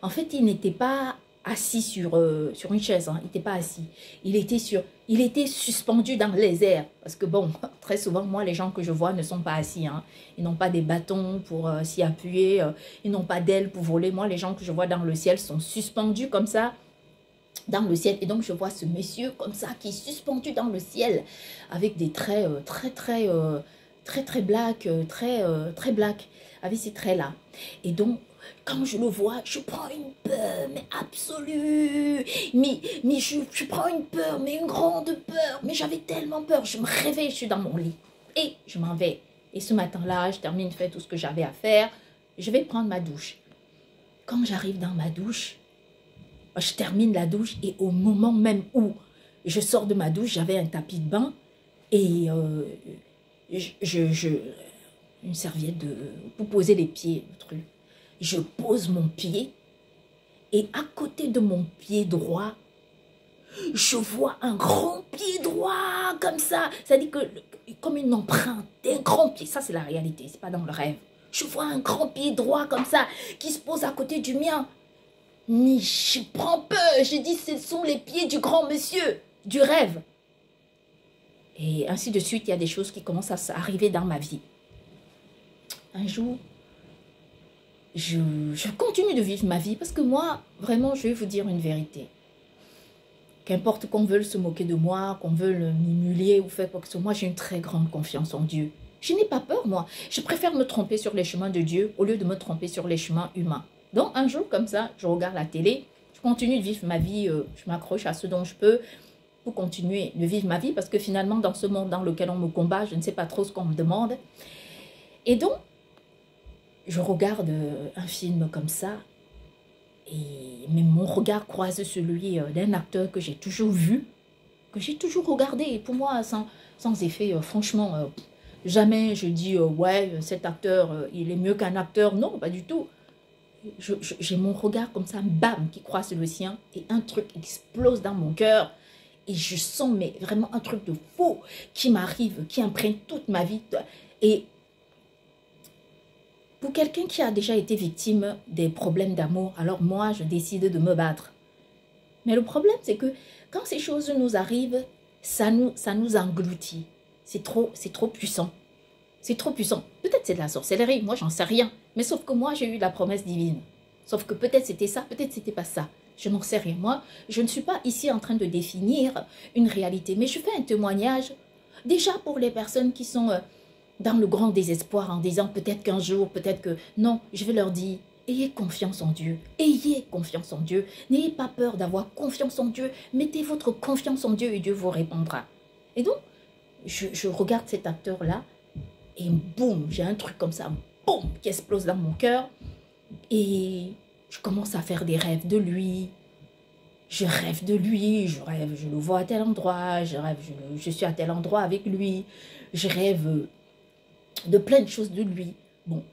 En fait, il n'était pas assis sur une chaise, hein. Il n'était pas assis. Il était suspendu dans les airs. Parce que bon, très souvent, moi, les gens que je vois ne sont pas assis, hein. Ils n'ont pas des bâtons pour s'y appuyer. Ils n'ont pas d'ailes pour voler. Moi, les gens que je vois dans le ciel sont suspendus comme ça dans le ciel. Et donc, je vois ce monsieur comme ça qui est suspendu dans le ciel avec des traits très black, très black, avec ces traits-là. Et donc, quand je le vois, je prends une peur, mais absolue. Mais je prends une peur, mais une grande peur. Mais j'avais tellement peur. Je me réveille, je suis dans mon lit. Et je m'en vais. Et ce matin-là, je termine de faire tout ce que j'avais à faire. Je vais prendre ma douche. Quand j'arrive dans ma douche, je termine la douche. Et au moment même où je sors de ma douche, j'avais un tapis de bain. Et une serviette pour poser les pieds, le truc. Je pose mon pied et à côté de mon pied droit, je vois un grand pied droit comme ça. C'est-à-dire que comme une empreinte d'un grand pied. Ça, c'est la réalité, c'est pas dans le rêve. Je vois un grand pied droit comme ça qui se pose à côté du mien. Mais je prends peur. Je dis, ce sont les pieds du grand monsieur, du rêve. Et ainsi de suite, il y a des choses qui commencent à arriver dans ma vie. Un jour, je continue de vivre ma vie parce que moi, vraiment, je vais vous dire une vérité. Qu'importe qu'on veuille se moquer de moi, qu'on veuille m'humilier ou faire quoi que ce soit, moi, j'ai une très grande confiance en Dieu. Je n'ai pas peur, moi. Je préfère me tromper sur les chemins de Dieu au lieu de me tromper sur les chemins humains. Donc, un jour, comme ça, je regarde la télé, je continue de vivre ma vie, je m'accroche à ce dont je peux pour continuer de vivre ma vie, parce que finalement, dans ce monde dans lequel on me combat, je ne sais pas trop ce qu'on me demande. Et donc, je regarde un film comme ça, mais mon regard croise celui d'un acteur que j'ai toujours vu, que j'ai toujours regardé, et pour moi, sans effet, franchement, jamais je dis, ouais, cet acteur, il est mieux qu'un acteur. Non, pas du tout. J'ai mon regard comme ça, bam, qui croise le sien, et un truc explose dans mon cœur, et je sens mais vraiment un truc de fou qui m'arrive, qui imprègne toute ma vie. Et pour quelqu'un qui a déjà été victime des problèmes d'amour, alors moi, je décide de me battre. Mais le problème, c'est que quand ces choses nous arrivent, ça nous engloutit. C'est trop puissant. C'est trop puissant. Peut-être c'est de la sorcellerie, moi j'en sais rien. Mais sauf que moi j'ai eu la promesse divine. Sauf que peut-être c'était ça, peut-être c'était pas ça. Je n'en sais rien. Moi, je ne suis pas ici en train de définir une réalité. Mais je fais un témoignage déjà pour les personnes qui sont dans le grand désespoir en disant peut-être qu'un jour, peut-être que... Non, je vais leur dire, ayez confiance en Dieu. Ayez confiance en Dieu. N'ayez pas peur d'avoir confiance en Dieu. Mettez votre confiance en Dieu et Dieu vous répondra. Et donc, je regarde cet acteur-là et boum, j'ai un truc comme ça, boum, qui explose dans mon cœur. Et je commence à faire des rêves de lui. Je rêve de lui, je rêve, je le vois à tel endroit, je rêve, je suis à tel endroit avec lui. Je rêve de plein de choses de lui. Bon,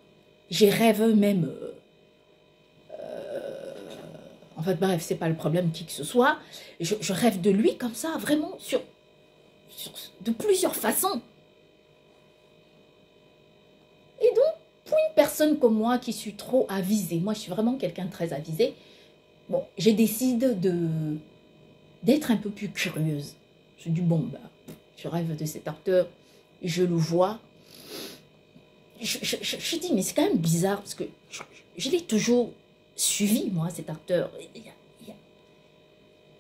j'ai rêve même... en fait, bref, c'est pas le problème qui que ce soit. Je rêve de lui comme ça, vraiment, de plusieurs façons. Et donc, pour une personne comme moi qui suis trop avisée, moi je suis vraiment quelqu'un de très avisé, bon, j'ai décidé d'être un peu plus curieuse. Je dis, bon, bah, je rêve de cet acteur, je le vois. Je dis, mais c'est quand même bizarre, parce que je l'ai toujours suivi, moi, cet acteur.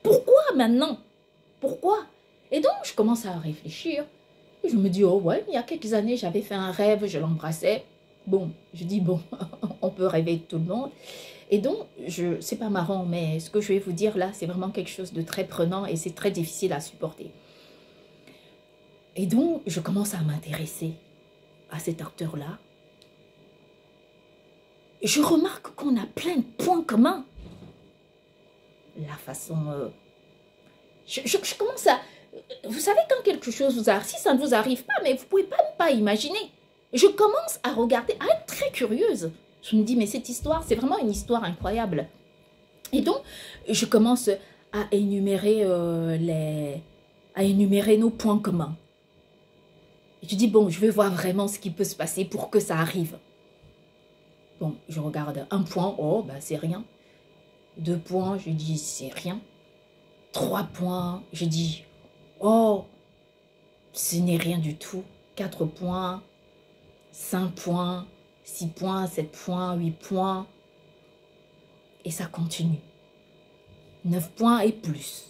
Pourquoi maintenant? Pourquoi? Et donc, je commence à réfléchir. Je me dis, oh ouais, il y a quelques années, j'avais fait un rêve, je l'embrassais. Bon, je dis, bon, on peut rêver de tout le monde. Et donc, c'est pas marrant, mais ce que je vais vous dire là, c'est vraiment quelque chose de très prenant et c'est très difficile à supporter. Et donc, je commence à m'intéresser à cet acteur-là. Je remarque qu'on a plein de points communs. La façon... je commence à... Vous savez, quand quelque chose vous arrive, si ça ne vous arrive pas, mais vous ne pouvez pas imaginer. Je commence à regarder, à être très curieuse. Je me dis, mais cette histoire, c'est vraiment une histoire incroyable. Et donc, je commence à énumérer, nos points communs. Et je dis, bon, je vais voir vraiment ce qui peut se passer pour que ça arrive. Bon, je regarde un point, oh, bah, c'est rien. 2 points, je dis, c'est rien. 3 points, je dis, oh, ce n'est rien du tout. 4 points, 5 points, 6 points, 7 points, 8 points. Et ça continue. 9 points et plus.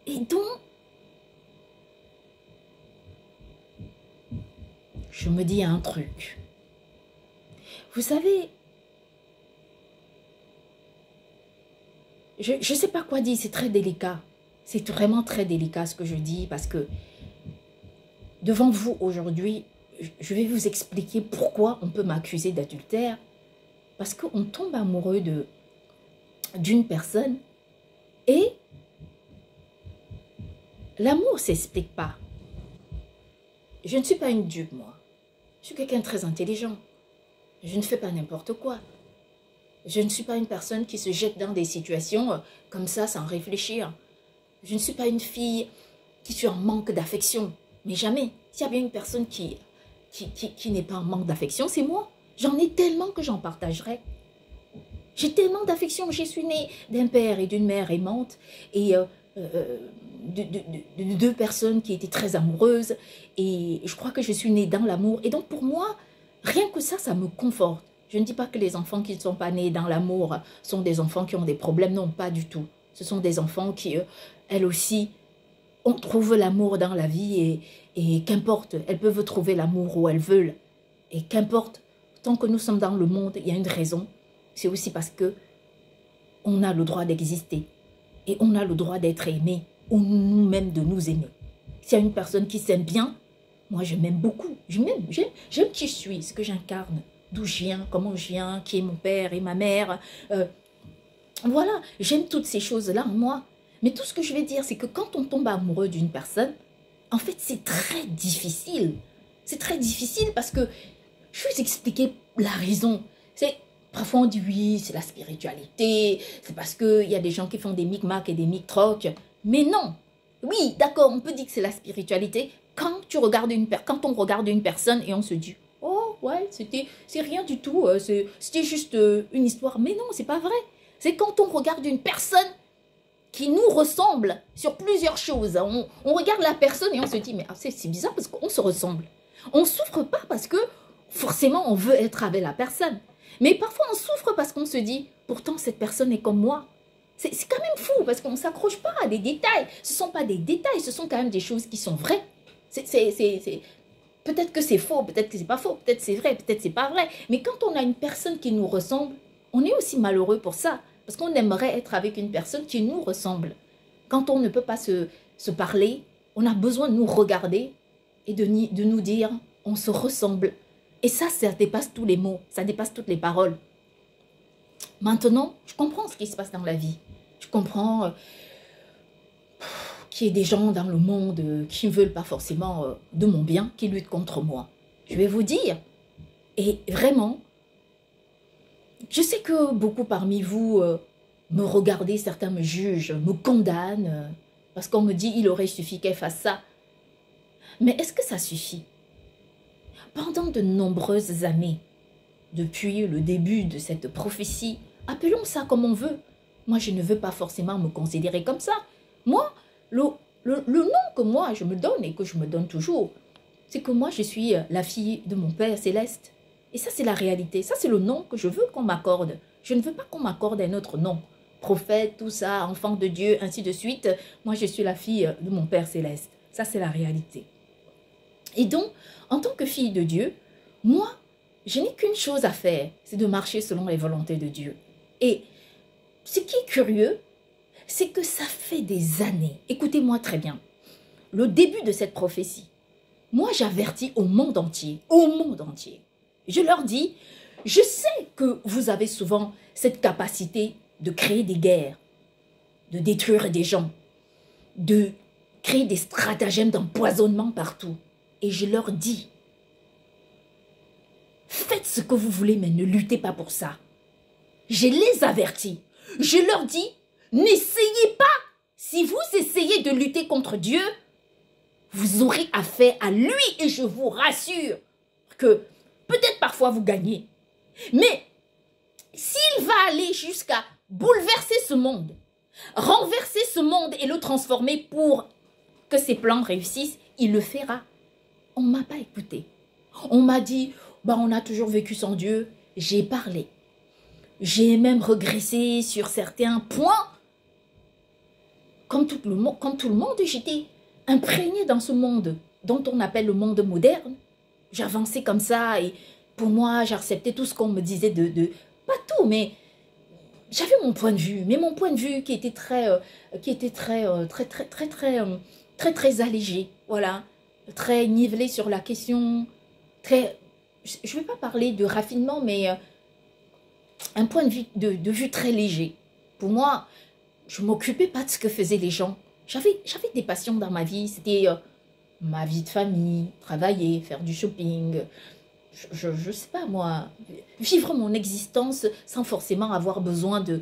Et donc, je me dis un truc. Vous savez, je ne sais pas quoi dire, c'est très délicat. C'est vraiment très délicat ce que je dis parce que devant vous aujourd'hui, je vais vous expliquer pourquoi on peut m'accuser d'adultère. Parce qu'on tombe amoureux d'une personne et l'amour ne s'explique pas. Je ne suis pas une dupe, moi. Je suis quelqu'un de très intelligent. Je ne fais pas n'importe quoi. Je ne suis pas une personne qui se jette dans des situations comme ça sans réfléchir. Je ne suis pas une fille qui suis en manque d'affection. Mais jamais. S'il y a bien une personne qui n'est pas en manque d'affection, c'est moi. J'en ai tellement que j'en partagerai. J'ai tellement d'affection. Je suis née d'un père et d'une mère aimantes et de 2 personnes qui étaient très amoureuses. Et je crois que je suis née dans l'amour. Et donc pour moi, rien que ça, ça me conforte. Je ne dis pas que les enfants qui ne sont pas nés dans l'amour sont des enfants qui ont des problèmes. Non, pas du tout. Ce sont des enfants qui, elles aussi, on trouve l'amour dans la vie Et qu'importe, elles peuvent trouver l'amour où elles veulent. Et qu'importe, tant que nous sommes dans le monde, il y a une raison. C'est aussi parce que on a le droit d'exister. Et on a le droit d'être aimé. Ou nous-mêmes de nous aimer. S'il y a une personne qui s'aime bien, moi je m'aime beaucoup. J'aime qui je suis, ce que j'incarne. D'où je viens, comment je viens, qui est mon père et ma mère. Voilà, j'aime toutes ces choses-là en moi. Mais tout ce que je vais dire, c'est que quand on tombe amoureux d'une personne, en fait, c'est très difficile. C'est très difficile parce que, je vais vous expliquer la raison. Parfois on dit oui, c'est la spiritualité, c'est parce qu'il y a des gens qui font des micmacs et des mictrocs. Mais non. Oui, d'accord, on peut dire que c'est la spiritualité quand on regarde une personne et on se dit oh ouais, c'est rien du tout, c'était juste une histoire. Mais non, c'est pas vrai. C'est quand on regarde une personne qui nous ressemble sur plusieurs choses. On regarde la personne et on se dit mais c'est bizarre parce qu'on se ressemble. On ne souffre pas parce que forcément on veut être avec la personne. Mais parfois on souffre parce qu'on se dit pourtant cette personne est comme moi. C'est quand même fou parce qu'on ne s'accroche pas à des détails. Ce ne sont pas des détails, ce sont quand même des choses qui sont vraies. Peut-être que c'est faux, peut-être que c'est pas faux, peut-être c'est vrai, peut-être c'est pas vrai. Mais quand on a une personne qui nous ressemble, on est aussi malheureux pour ça. Parce qu'on aimerait être avec une personne qui nous ressemble. Quand on ne peut pas se parler, on a besoin de nous regarder et de nous dire on se ressemble. Et ça dépasse tous les mots, ça dépasse toutes les paroles. Maintenant, je comprends ce qui se passe dans la vie. Je comprends qu'il y ait des gens dans le monde qui ne veulent pas forcément de mon bien, qui luttent contre moi. Je vais vous dire. Et vraiment, je sais que beaucoup parmi vous me regardez, certains me jugent, me condamnent, parce qu'on me dit il aurait suffi qu'elle fasse ça. Mais est-ce que ça suffit? Pendant de nombreuses années, depuis le début de cette prophétie, appelons ça comme on veut. Moi, je ne veux pas forcément me considérer comme ça. Moi, le nom que moi je me donne et que je me donne toujours, c'est que moi je suis la fille de mon Père Céleste. Et ça c'est la réalité, ça c'est le nom que je veux qu'on m'accorde. Je ne veux pas qu'on m'accorde un autre nom. Prophète, tout ça, enfant de Dieu, ainsi de suite. Moi je suis la fille de mon Père Céleste. Ça c'est la réalité. Et donc, en tant que fille de Dieu, moi, je n'ai qu'une chose à faire, c'est de marcher selon les volontés de Dieu. Et ce qui est curieux, c'est que ça fait des années, écoutez-moi très bien, le début de cette prophétie, moi j'avertis au monde entier, je leur dis, je sais que vous avez souvent cette capacité de créer des guerres, de détruire des gens, de créer des stratagèmes d'empoisonnement partout. Et je leur dis, faites ce que vous voulez, mais ne luttez pas pour ça. Je les avertis. Je leur dis, n'essayez pas. Si vous essayez de lutter contre Dieu, vous aurez affaire à lui et je vous rassure que peut-être parfois vous gagnez. Mais s'il va aller jusqu'à bouleverser ce monde, renverser ce monde et le transformer pour que ses plans réussissent, il le fera. On ne m'a pas écouté. On m'a dit, bah, on a toujours vécu sans Dieu. J'ai parlé. J'ai même régressé sur certains points. Comme tout le monde, j'étais imprégnée dans ce monde dont on appelle le monde moderne. J'avançais comme ça et pour moi, j'acceptais tout ce qu'on me disait pas tout, mais j'avais mon point de vue. Mais mon point de vue qui était très allégé. Voilà. Très nivelé sur la question. Je ne vais pas parler de raffinement, mais un point de vue très léger. Pour moi, je ne m'occupais pas de ce que faisaient les gens. J'avais des passions dans ma vie. C'était ma vie de famille, travailler, faire du shopping. Je ne sais pas, moi, vivre mon existence sans forcément avoir besoin de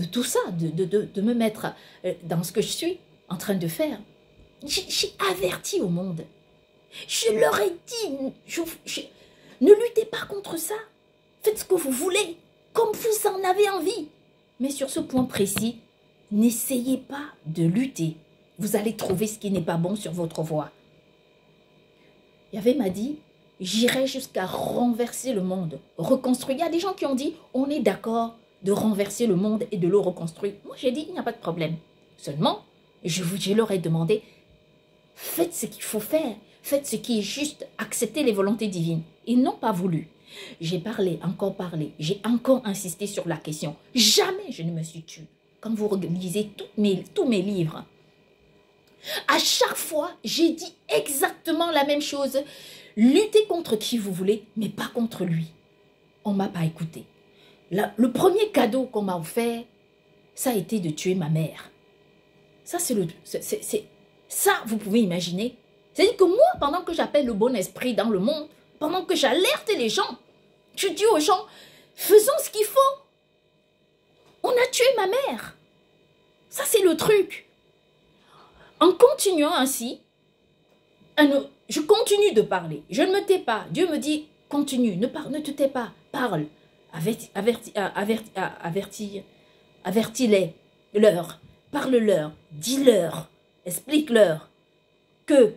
tout ça, de me mettre dans ce que je suis en train de faire. J'ai averti au monde. Je leur ai dit, ne luttez pas contre ça. Faites ce que vous voulez, comme vous en avez envie. Mais sur ce point précis, n'essayez pas de lutter. Vous allez trouver ce qui n'est pas bon sur votre voie. Yahvé m'a dit, j'irai jusqu'à renverser le monde, reconstruire. Il y a des gens qui ont dit, on est d'accord de renverser le monde et de le reconstruire. Moi, j'ai dit, il n'y a pas de problème. Seulement, je leur ai demandé, faites ce qu'il faut faire. faites ce qui est juste, acceptez les volontés divines. Ils n'ont pas voulu. J'ai parlé, j'ai encore insisté sur la question. Jamais je ne me suis tue. Quand vous lisez tous mes livres, à chaque fois, j'ai dit exactement la même chose. Luttez contre qui vous voulez, mais pas contre lui. On ne m'a pas écouté. Le premier cadeau qu'on m'a offert, ça a été de tuer ma mère. Ça, ça, vous pouvez imaginer. C'est-à-dire que moi, pendant que j'appelle le bon esprit dans le monde, pendant que j'alerte les gens, je dis aux gens, faisons ce qu'il faut. On a tué ma mère. Ça, c'est le truc. En continuant ainsi, je continue de parler. Je ne me tais pas. Dieu me dit, continue, ne te tais pas, parle. Avertis-les, parle-leur, dis-leur, explique-leur que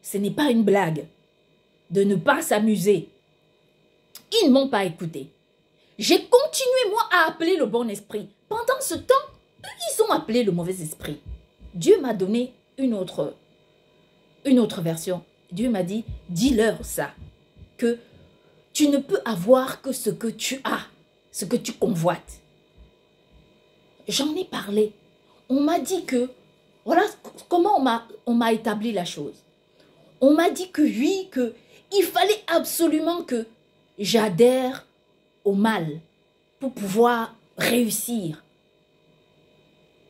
ce n'est pas une blague de ne pas s'amuser. Ils ne m'ont pas écouté. J'ai continué, moi, à appeler le bon esprit. Pendant ce temps, ils ont appelé le mauvais esprit. Dieu m'a donné une autre version. Dieu m'a dit, dis-leur ça, que tu ne peux avoir que ce que tu as, ce que tu convoites. J'en ai parlé. On m'a dit que, voilà comment on m'a établi la chose. On m'a dit que oui, qu'il fallait absolument que j'adhère au mal pour pouvoir réussir.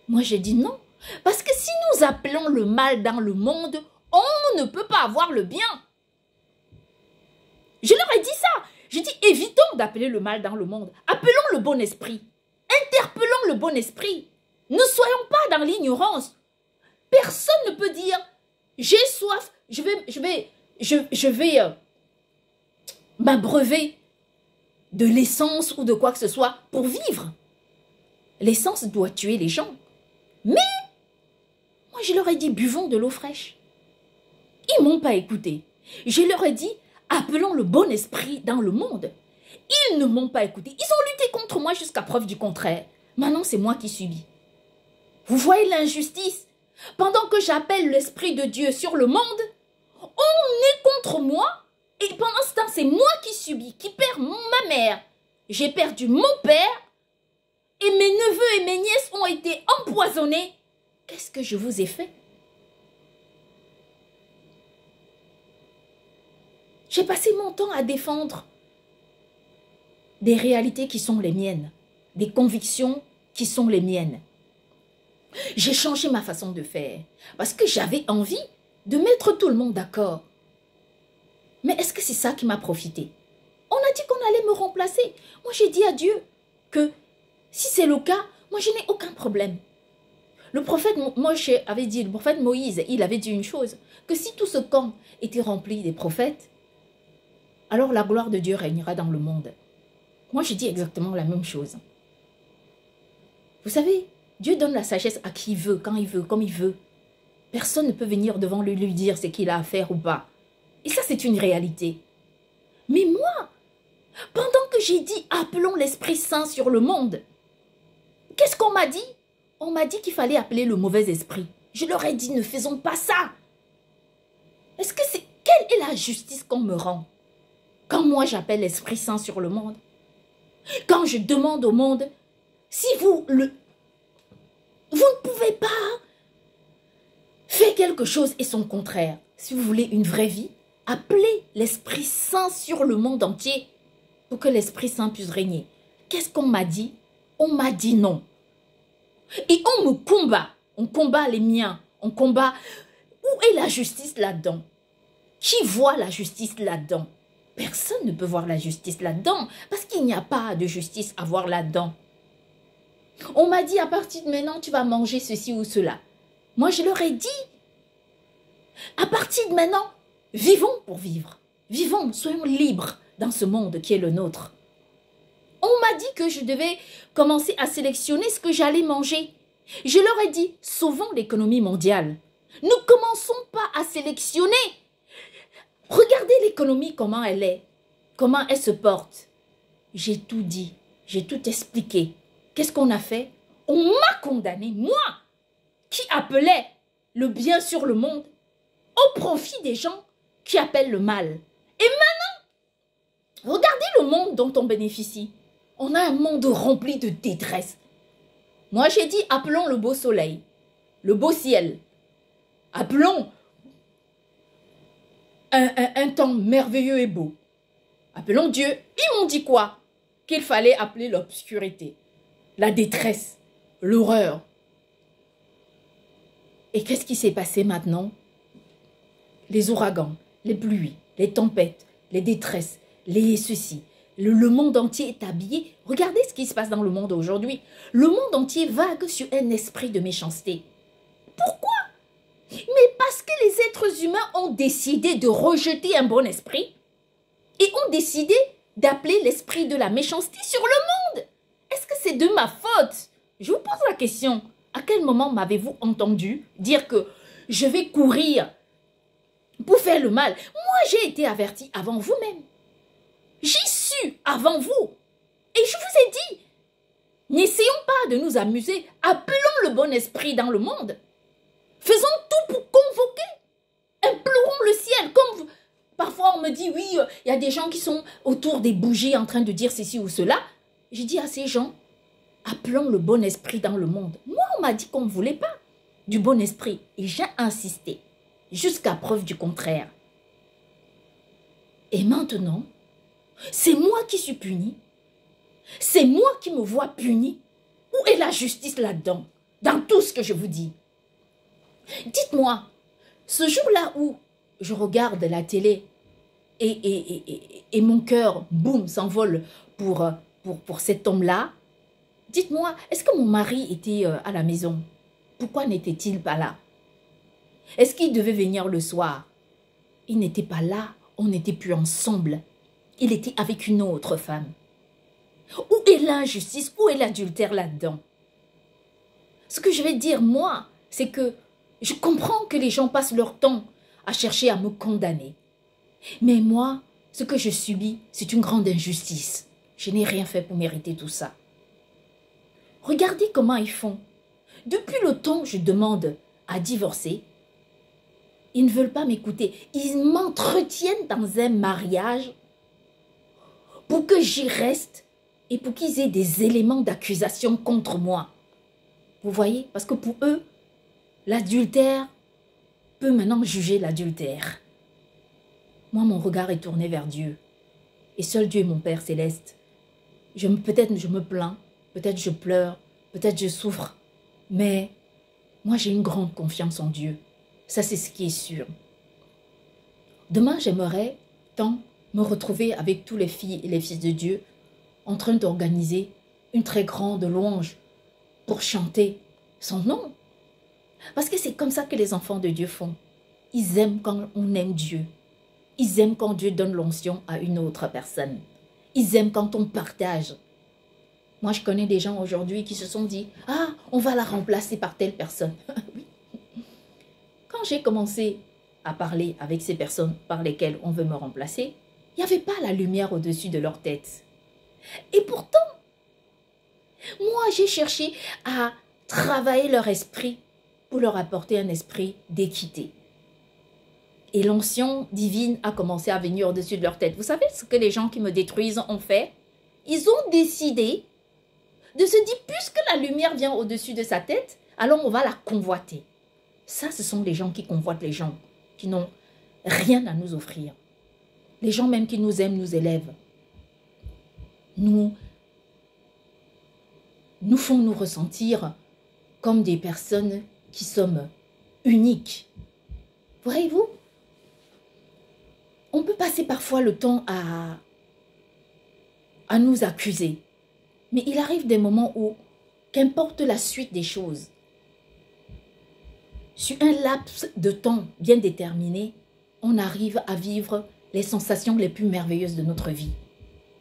Moi, j'ai dit non. Parce que si nous appelons le mal dans le monde, on ne peut pas avoir le bien. Je leur ai dit ça. J'ai dit, évitons d'appeler le mal dans le monde. Appelons le bon esprit. Interpellons le bon esprit. Ne soyons pas dans l'ignorance. Personne ne peut dire, j'ai soif, je vais m'abreuver de l'essence ou de quoi que ce soit pour vivre. L'essence doit tuer les gens. Mais, moi je leur ai dit, buvons de l'eau fraîche. Ils ne m'ont pas écouté. Je leur ai dit, appelons le bon esprit dans le monde. Ils ne m'ont pas écouté. Ils ont lutté contre moi jusqu'à preuve du contraire. Maintenant, c'est moi qui subis. Vous voyez l'injustice? Pendant que j'appelle l'Esprit de Dieu sur le monde, on est contre moi. Et pendant ce temps, c'est moi qui subis, qui perds ma mère. J'ai perdu mon père. Et mes neveux et mes nièces ont été empoisonnés. Qu'est-ce que je vous ai fait? J'ai passé mon temps à défendre des réalités qui sont les miennes, des convictions qui sont les miennes. J'ai changé ma façon de faire parce que j'avais envie de mettre tout le monde d'accord. Mais est-ce que c'est ça qui m'a profité? On a dit qu'on allait me remplacer. Moi, j'ai dit à Dieu que si c'est le cas, moi, je n'ai aucun problème. Le prophète le prophète Moïse, il avait dit une chose, que si tout ce camp était rempli des prophètes, alors la gloire de Dieu régnera dans le monde. Moi, je dis exactement la même chose. Vous savez, Dieu donne la sagesse à qui il veut, quand il veut, comme il veut. Personne ne peut venir devant lui dire ce qu'il a à faire ou pas. Et ça, c'est une réalité. Mais moi, pendant que j'ai dit « appelons l'Esprit Saint sur le monde », qu'est-ce qu'on m'a dit? On m'a dit qu'il fallait appeler le mauvais esprit. Je leur ai dit « ne faisons pas ça ». Quelle est la justice qu'on me rend? Quand moi j'appelle l'Esprit Saint sur le monde, quand je demande au monde, si vous ne pouvez pas faire quelque chose et son contraire. Si vous voulez une vraie vie, appelez l'Esprit Saint sur le monde entier pour que l'Esprit Saint puisse régner. Qu'est-ce qu'on m'a dit? On m'a dit non. Et on me combat. On combat les miens. On combat. Où est la justice là-dedans? Qui voit la justice là-dedans? Personne ne peut voir la justice là-dedans parce qu'il n'y a pas de justice à voir là-dedans. On m'a dit à partir de maintenant, tu vas manger ceci ou cela. Moi, je leur ai dit, à partir de maintenant, vivons pour vivre. Vivons, soyons libres dans ce monde qui est le nôtre. On m'a dit que je devais commencer à sélectionner ce que j'allais manger. Je leur ai dit, sauvons l'économie mondiale. Ne commençons pas à sélectionner. Regardez l'économie, comment elle est, comment elle se porte. J'ai tout dit, j'ai tout expliqué. Qu'est-ce qu'on a fait? On m'a condamné, moi, qui appelais le bien sur le monde, au profit des gens qui appelle le mal. Et maintenant, regardez le monde dont on bénéficie. On a un monde rempli de détresse. Moi, j'ai dit, appelons le beau soleil, le beau ciel. Appelons un temps merveilleux et beau. Appelons Dieu. Ils m'ont dit quoi? Qu'il fallait appeler l'obscurité, la détresse, l'horreur. Et qu'est-ce qui s'est passé maintenant? Les ouragans, les pluies, les tempêtes, les détresses, les ceci. Le monde entier est habillé. Regardez ce qui se passe dans le monde aujourd'hui. Le monde entier vague sur un esprit de méchanceté. Pourquoi? Mais parce que les êtres humains ont décidé de rejeter un bon esprit et ont décidé d'appeler l'esprit de la méchanceté sur le monde. Est-ce que c'est de ma faute? Je vous pose la question. À quel moment m'avez-vous entendu dire que je vais courir pour faire le mal? Moi, j'ai été averti avant vous-même. J'ai su avant vous. Et je vous ai dit, n'essayons pas de nous amuser. Appelons le bon esprit dans le monde. Faisons tout pour convoquer. Implorons le ciel. Comme parfois on me dit, oui, il y a des gens qui sont autour des bougies en train de dire ceci ou cela. Je dis à ces gens, appelons le bon esprit dans le monde. Moi, on m'a dit qu'on ne voulait pas du bon esprit. Et j'ai insisté jusqu'à preuve du contraire. Et maintenant, c'est moi qui suis puni. C'est moi qui me vois puni. Où est la justice là-dedans? Dans tout ce que je vous dis. Dites-moi, ce jour-là où je regarde la télé et mon cœur, boum, s'envole pour cet homme-là, dites-moi, est-ce que mon mari était à la maison? Pourquoi n'était-il pas là? Est-ce qu'il devait venir le soir? Il n'était pas là, on n'était plus ensemble. Il était avec une autre femme. Où est l'injustice? Où est l'adultère là-dedans? Ce que je vais dire, moi, c'est que je comprends que les gens passent leur temps à chercher à me condamner. Mais moi, ce que je subis, c'est une grande injustice. Je n'ai rien fait pour mériter tout ça. Regardez comment ils font. Depuis le temps que je demande à divorcer, ils ne veulent pas m'écouter. Ils m'entretiennent dans un mariage pour que j'y reste et pour qu'ils aient des éléments d'accusation contre moi. Vous voyez? Parce que pour eux, l'adultère peut maintenant juger l'adultère. Moi, mon regard est tourné vers Dieu. Et seul Dieu est mon Père céleste. Peut-être je me plains, peut-être je pleure, peut-être je souffre. Mais moi, j'ai une grande confiance en Dieu. Ça, c'est ce qui est sûr. Demain, j'aimerais tant me retrouver avec tous les filles et les fils de Dieu en train d'organiser une très grande louange pour chanter son nom. Parce que c'est comme ça que les enfants de Dieu font. Ils aiment quand on aime Dieu. Ils aiment quand Dieu donne l'onction à une autre personne. Ils aiment quand on partage. Moi, je connais des gens aujourd'hui qui se sont dit « Ah, on va la remplacer par telle personne. » Oui. Quand j'ai commencé à parler avec ces personnes par lesquelles on veut me remplacer, il n'y avait pas la lumière au-dessus de leur tête. Et pourtant, moi, j'ai cherché à travailler leur esprit pour leur apporter un esprit d'équité. Et l'onction divine a commencé à venir au-dessus de leur tête. Vous savez ce que les gens qui me détruisent ont fait? Ils ont décidé de se dire, puisque la lumière vient au-dessus de sa tête, alors on va la convoiter. Ça, ce sont les gens qui convoitent les gens, qui n'ont rien à nous offrir. Les gens même qui nous aiment, nous élèvent. Nous font nous ressentir comme des personnes qui sommes uniques. Voyez-vous? On peut passer parfois le temps à nous accuser. Mais il arrive des moments où, qu'importe la suite des choses, sur un laps de temps bien déterminé, on arrive à vivre les sensations les plus merveilleuses de notre vie.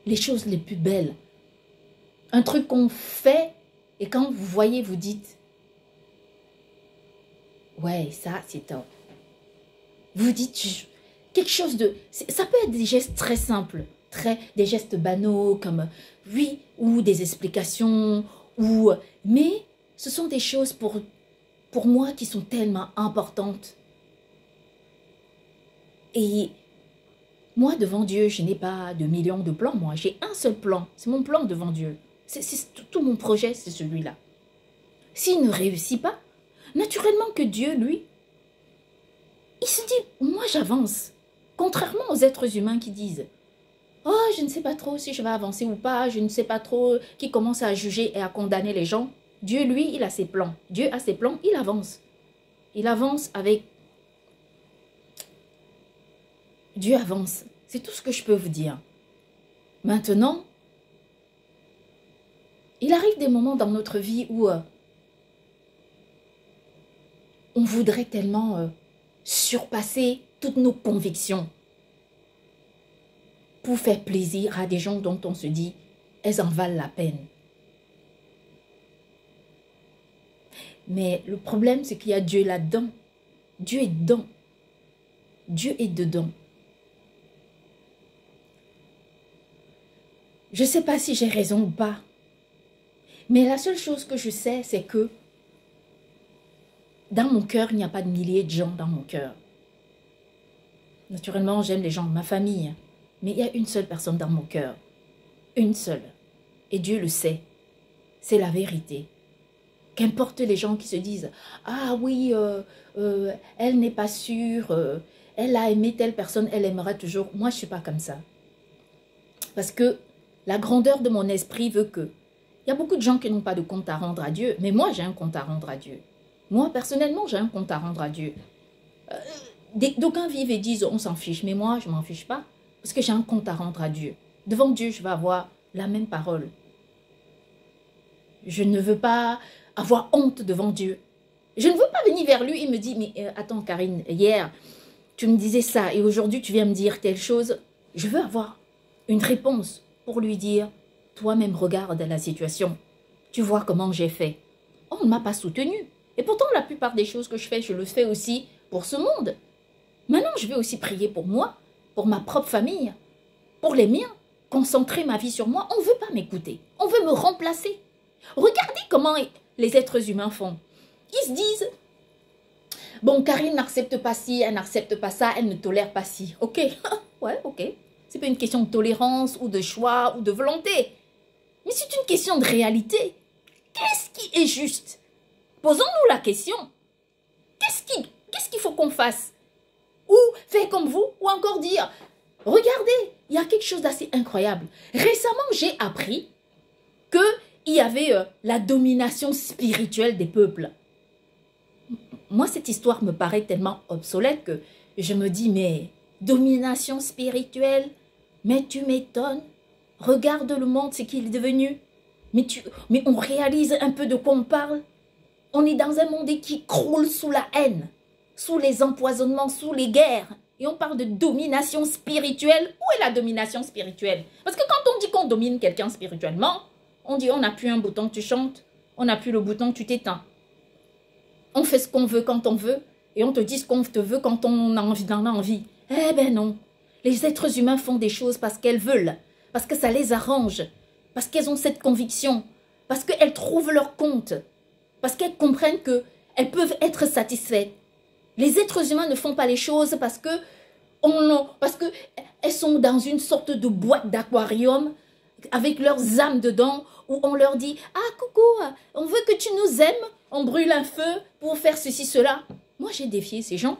Les choses les plus belles. Un truc qu'on fait et quand vous voyez, vous dites « Ouais, ça, c'est top. » Vous dites quelque chose de... Ça peut être des gestes très simples, des gestes banaux comme « oui » ou des explications. Mais ce sont des choses pour moi qui sont tellement importantes. Et moi, devant Dieu, je n'ai pas de millions de plans. Moi, j'ai un seul plan. C'est mon plan devant Dieu. Tout mon projet, c'est celui-là. S'il ne réussit pas, naturellement que Dieu, lui, il se dit, moi j'avance. Contrairement aux êtres humains qui disent, oh, je ne sais pas trop si je vais avancer ou pas, je ne sais pas trop, qui commence à juger et à condamner les gens. Dieu, lui, il a ses plans. Dieu a ses plans, il avance. Il avance avec... Dieu avance. C'est tout ce que je peux vous dire. Maintenant, il arrive des moments dans notre vie où on voudrait tellement surpasser toutes nos convictions pour faire plaisir à des gens dont on se dit, elles en valent la peine. Mais le problème, c'est qu'il y a Dieu là-dedans. Dieu est dedans. Dieu est dedans. Je ne sais pas si j'ai raison ou pas. Mais la seule chose que je sais, c'est que dans mon cœur, il n'y a pas de milliers de gens dans mon cœur. Naturellement, j'aime les gens de ma famille. Mais il y a une seule personne dans mon cœur. Une seule. Et Dieu le sait. C'est la vérité. Qu'importe les gens qui se disent « Ah oui, elle n'est pas sûre, elle a aimé telle personne, elle aimera toujours. » Moi, je ne suis pas comme ça. Parce que la grandeur de mon esprit veut que... Il y a beaucoup de gens qui n'ont pas de compte à rendre à Dieu, mais moi, j'ai un compte à rendre à Dieu. Moi, personnellement, j'ai un compte à rendre à Dieu. D'aucuns vivent et disent « On s'en fiche », mais moi, je ne m'en fiche pas. Parce que j'ai un compte à rendre à Dieu. Devant Dieu, je vais avoir la même parole. Je ne veux pas avoir honte devant Dieu. Je ne veux pas venir vers lui et me dire, mais attends Karine, hier, tu me disais ça et aujourd'hui, tu viens me dire telle chose. Je veux avoir une réponse pour lui dire, toi-même regarde la situation. Tu vois comment j'ai fait. On ne m'a pas soutenu. Et pourtant, la plupart des choses que je fais, je le fais aussi pour ce monde. Maintenant, je vais aussi prier pour moi, pour ma propre famille, pour les miens. Concentrer ma vie sur moi, on ne veut pas m'écouter. On veut me remplacer. Regardez comment les êtres humains font. Ils se disent, bon, Karine n'accepte pas ci, elle n'accepte pas ça, elle ne tolère pas ci. Ok, ouais, ok. C'est pas une question de tolérance ou de choix ou de volonté. Mais c'est une question de réalité. Qu'est-ce qui est juste? Posons-nous la question. Qu'est-ce qu'il faut qu'on fasse? Ou faire comme vous, ou encore dire, regardez, il y a quelque chose d'assez incroyable. Récemment, j'ai appris qu'il y avait la domination spirituelle des peuples. Moi, cette histoire me paraît tellement obsolète que je me dis, mais domination spirituelle, mais tu m'étonnes. Regarde le monde, ce qu'il est devenu. Mais on réalise un peu de quoi on parle. On est dans un monde qui croule sous la haine, sous les empoisonnements, sous les guerres. Et on parle de domination spirituelle. Où est la domination spirituelle? Parce que quand on dit qu'on domine quelqu'un spirituellement, on dit on appuie un bouton, tu chantes. On appuie le bouton, tu t'éteins. On fait ce qu'on veut quand on veut. Et on te dit ce qu'on te veut quand on en a envie. Eh ben non. Les êtres humains font des choses parce qu'elles veulent. Parce que ça les arrange. Parce qu'elles ont cette conviction. Parce qu'elles trouvent leur compte. Parce qu'elles comprennent qu'elles peuvent être satisfaites. Les êtres humains ne font pas les choses parce que elles sont dans une sorte de boîte d'aquarium avec leurs âmes dedans où on leur dit « Ah, coucou, on veut que tu nous aimes, on brûle un feu pour faire ceci, cela. » Moi, j'ai défié ces gens.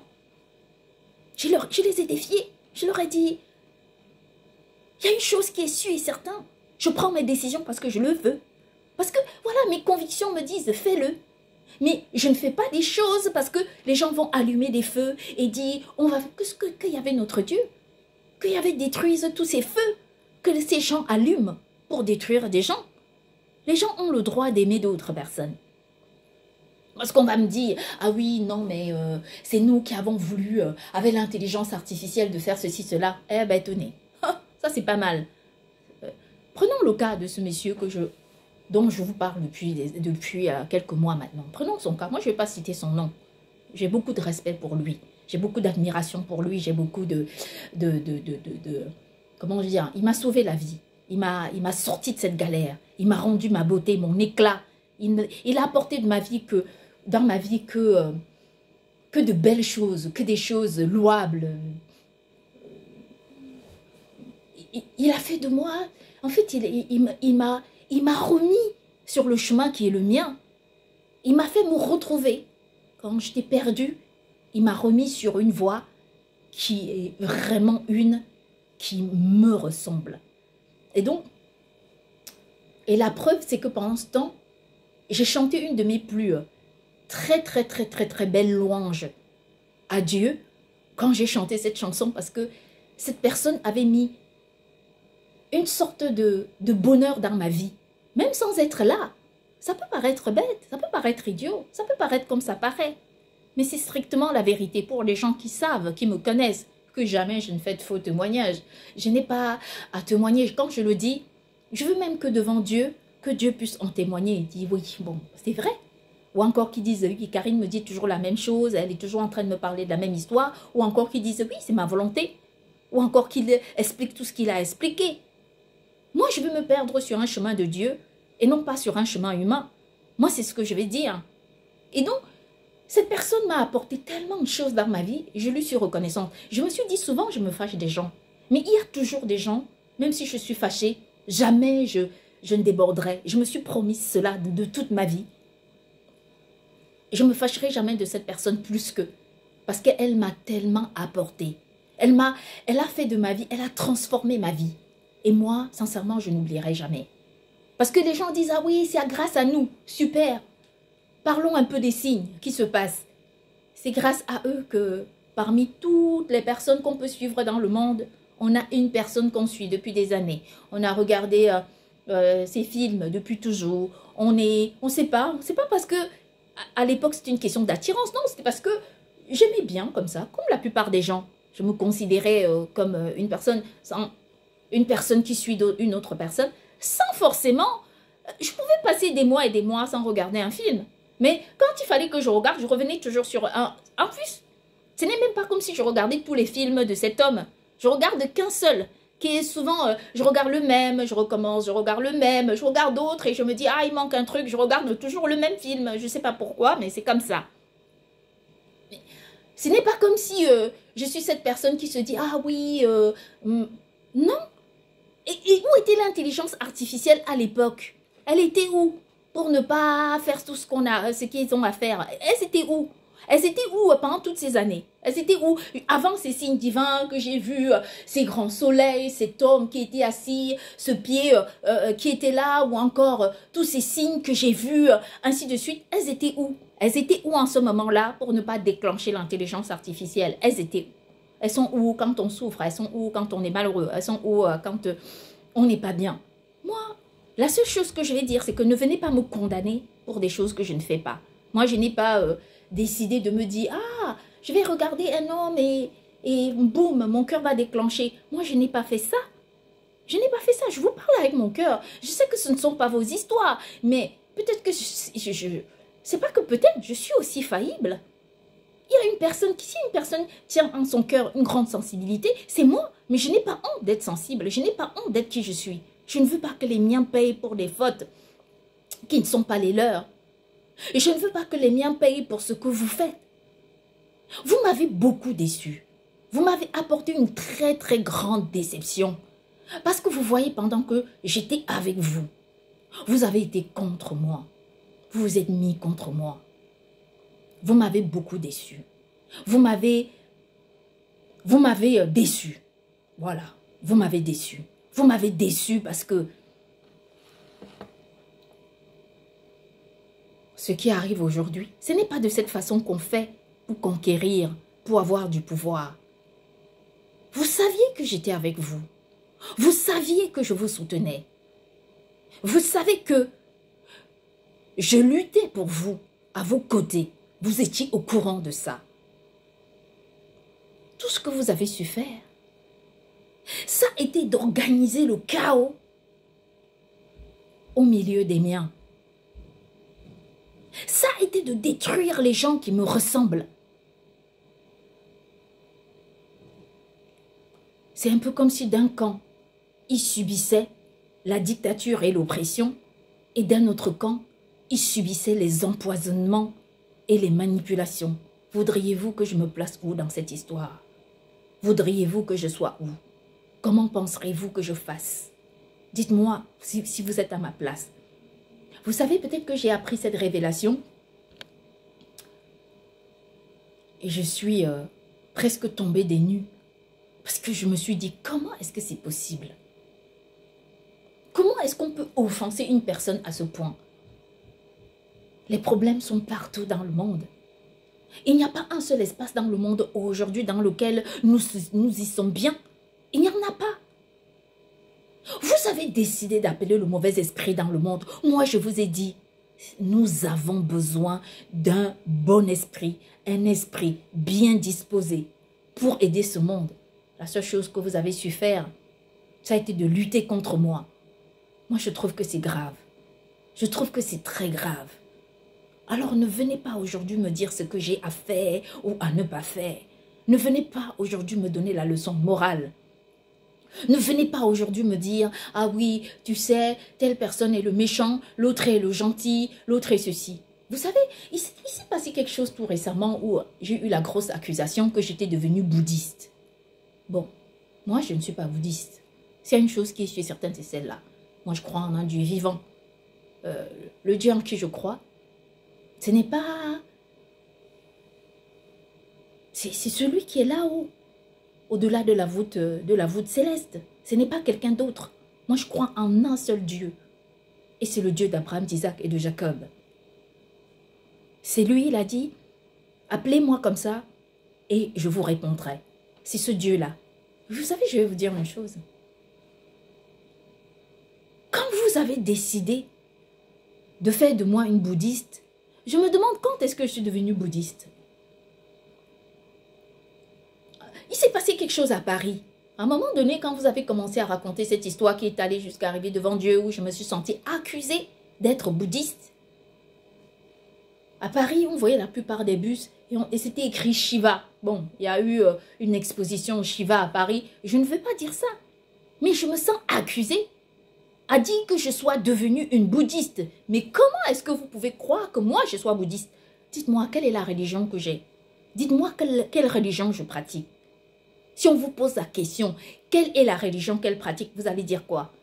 Je les ai défiés. Je leur ai dit « Il y a une chose qui est sûre et certaine. Je prends mes décisions parce que je le veux. Parce que, voilà, mes convictions me disent « Fais-le. » Mais je ne fais pas des choses parce que les gens vont allumer des feux et dire « On va faire qu'il y avait notre Dieu. Qu'il y avait détruise tous ces feux que ces gens allument pour détruire des gens. » Les gens ont le droit d'aimer d'autres personnes. Parce qu'on va me dire, ah oui, non, mais c'est nous qui avons voulu, avec l'intelligence artificielle, de faire ceci, cela. Eh ben, tenez, ça c'est pas mal. Prenons le cas de ce monsieur dont je vous parle depuis quelques mois maintenant. Prenons son cas. Moi, je ne vais pas citer son nom. J'ai beaucoup de respect pour lui. J'ai beaucoup d'admiration pour lui. J'ai beaucoup comment dire, il m'a sauvé la vie. Il m'a sorti de cette galère. Il m'a rendu ma beauté, mon éclat. Il a apporté dans ma vie que de belles choses, que des choses louables. il a fait de moi, en fait, il m'a remis sur le chemin qui est le mien. Il m'a fait me retrouver. Quand j'étais perdue, il m'a remis sur une voie qui est vraiment une qui me ressemble. Et donc, et la preuve, c'est que pendant ce temps, j'ai chanté une de mes plus très belles louanges à Dieu quand j'ai chanté cette chanson, parce que cette personne avait mis une sorte de bonheur dans ma vie, même sans être là. Ça peut paraître bête, ça peut paraître idiot, ça peut paraître comme ça paraît, mais c'est strictement la vérité pour les gens qui savent, qui me connaissent, que jamais je ne fais de faux témoignages. Je n'ai pas à témoigner. Quand je le dis, je veux même que devant Dieu, que Dieu puisse en témoigner et dire oui, bon, c'est vrai. Ou encore qui disent, oui, Karine me dit toujours la même chose, elle est toujours en train de me parler de la même histoire. Ou encore qui disent, oui, c'est ma volonté. Ou encore qu'il explique tout ce qu'il a expliqué. Moi, je veux me perdre sur un chemin de Dieu et non pas sur un chemin humain. Moi, c'est ce que je vais dire. Et donc, cette personne m'a apporté tellement de choses dans ma vie, et je lui suis reconnaissante. Je me suis dit souvent, je me fâche des gens. Mais il y a toujours des gens, même si je suis fâchée, jamais je ne déborderai. Je me suis promis cela de toute ma vie. Je ne me fâcherai jamais de cette personne plus que, parce qu'elle m'a tellement apporté. Elle a fait de ma vie, elle a transformé ma vie. Et moi, sincèrement, je n'oublierai jamais. Parce que les gens disent, ah oui, c'est grâce à nous, super. Parlons un peu des signes qui se passent. C'est grâce à eux que parmi toutes les personnes qu'on peut suivre dans le monde, on a une personne qu'on suit depuis des années. On a regardé ces films depuis toujours. On sait pas parce que à l'époque c'était une question d'attirance, non, c'était parce que j'aimais bien comme ça, comme la plupart des gens. Je me considérais comme une personne qui suit une autre personne, sans forcément. Je pouvais passer des mois et des mois sans regarder un film. Mais quand il fallait que je regarde, je revenais toujours sur un. En plus, ce n'est même pas comme si je regardais tous les films de cet homme. Je regarde qu'un seul, qui est souvent, je regarde le même, je recommence, je regarde le même, je regarde d'autres et je me dis, ah, il manque un truc, je regarde toujours le même film. Je ne sais pas pourquoi, mais c'est comme ça. Mais ce n'est pas comme si je suis cette personne qui se dit, ah oui, non. Et où était l'intelligence artificielle à l'époque? Elle était où? Pour ne pas faire tout ce qu'ils ont à faire. Elles étaient où? Elles étaient où pendant toutes ces années? Elles étaient où? Avant ces signes divins que j'ai vus, ces grands soleils, cet homme qui était assis, ce pied qui était là, ou encore tous ces signes que j'ai vus, ainsi de suite. Elles étaient où? Elles étaient où en ce moment-là pour ne pas déclencher l'intelligence artificielle? Elles étaient où? Elles sont où quand on souffre? Elles sont où quand on est malheureux? Elles sont où quand on n'est pas bien? Moi, la seule chose que je vais dire, c'est que ne venez pas me condamner pour des choses que je ne fais pas. Moi, je n'ai pas décidé de me dire, ah, je vais regarder un homme et boum, mon cœur va déclencher. Moi, je n'ai pas fait ça. Je n'ai pas fait ça. Je vous parle avec mon cœur. Je sais que ce ne sont pas vos histoires, mais peut-être que c'est pas que peut-être, je suis aussi faillible. Il y a une personne si une personne tient en son cœur une grande sensibilité, c'est moi. Mais je n'ai pas honte d'être sensible. Je n'ai pas honte d'être qui je suis. Je ne veux pas que les miens payent pour des fautes qui ne sont pas les leurs. Et je ne veux pas que les miens payent pour ce que vous faites. Vous m'avez beaucoup déçu. Vous m'avez apporté une très grande déception. Parce que vous voyez, pendant que j'étais avec vous, vous avez été contre moi. Vous vous êtes mis contre moi. Vous m'avez beaucoup déçu. Vous m'avez déçu. Voilà, vous m'avez déçu. Vous m'avez déçu parce que ce qui arrive aujourd'hui, ce n'est pas de cette façon qu'on fait pour conquérir, pour avoir du pouvoir. Vous saviez que j'étais avec vous. Vous saviez que je vous soutenais. Vous savez que je luttais pour vous, à vos côtés. Vous étiez au courant de ça. Tout ce que vous avez su faire, ça a été d'organiser le chaos au milieu des miens. Ça a été de détruire les gens qui me ressemblent. C'est un peu comme si d'un camp, ils subissaient la dictature et l'oppression, et d'un autre camp, ils subissaient les empoisonnements et les manipulations. Voudriez-vous que je me place où dans cette histoire? Voudriez-vous que je sois où? comment penserez-vous que je fasse? Dites-moi si vous êtes à ma place. Vous savez, peut-être que j'ai appris cette révélation et je suis presque tombée des nues. Parce que je me suis dit, comment est-ce que c'est possible? Comment est-ce qu'on peut offenser une personne à ce point? Les problèmes sont partout dans le monde. Il n'y a pas un seul espace dans le monde aujourd'hui dans lequel nous y sommes bien. Il n'y en a pas. Vous avez décidé d'appeler le mauvais esprit dans le monde. Moi, je vous ai dit, nous avons besoin d'un bon esprit, un esprit bien disposé pour aider ce monde. La seule chose que vous avez su faire, ça a été de lutter contre moi. Moi, je trouve que c'est grave. Je trouve que c'est très grave. Alors, ne venez pas aujourd'hui me dire ce que j'ai à faire ou à ne pas faire. Ne venez pas aujourd'hui me donner la leçon morale. Ne venez pas aujourd'hui me dire, ah oui, tu sais, telle personne est le méchant, l'autre est le gentil, l'autre est ceci. Vous savez, il s'est passé quelque chose tout récemment où j'ai eu la grosse accusation que j'étais devenue bouddhiste. Bon, moi je ne suis pas bouddhiste. C'est une chose qui est certaine, c'est celle-là. Moi je crois en un Dieu vivant. Le Dieu en qui je crois, ce n'est pas... C'est celui qui est là-haut, au-delà de la voûte céleste. Ce n'est pas quelqu'un d'autre. Moi je crois en un seul Dieu. Et c'est le Dieu d'Abraham, d'Isaac et de Jacob. C'est lui, il a dit, appelez-moi comme ça et je vous répondrai. C'est ce Dieu-là. Vous savez, je vais vous dire une chose. Quand vous avez décidé de faire de moi une bouddhiste, je me demande quand est-ce que je suis devenue bouddhiste. Il s'est passé quelque chose à Paris. À un moment donné, quand vous avez commencé à raconter cette histoire qui est allée jusqu'à arriver devant Dieu, où je me suis sentie accusée d'être bouddhiste. À Paris, on voyait la plupart des bus et c'était écrit Shiva. Bon, il y a eu une exposition Shiva à Paris. Je ne veux pas dire ça. Mais je me sens accusée. A dit que je sois devenue une bouddhiste. Mais comment est-ce que vous pouvez croire que moi je sois bouddhiste? Dites-moi, quelle est la religion que j'ai? Dites-moi quelle religion je pratique. Si on vous pose la question, quelle est la religion qu'elle pratique, vous allez dire quoi?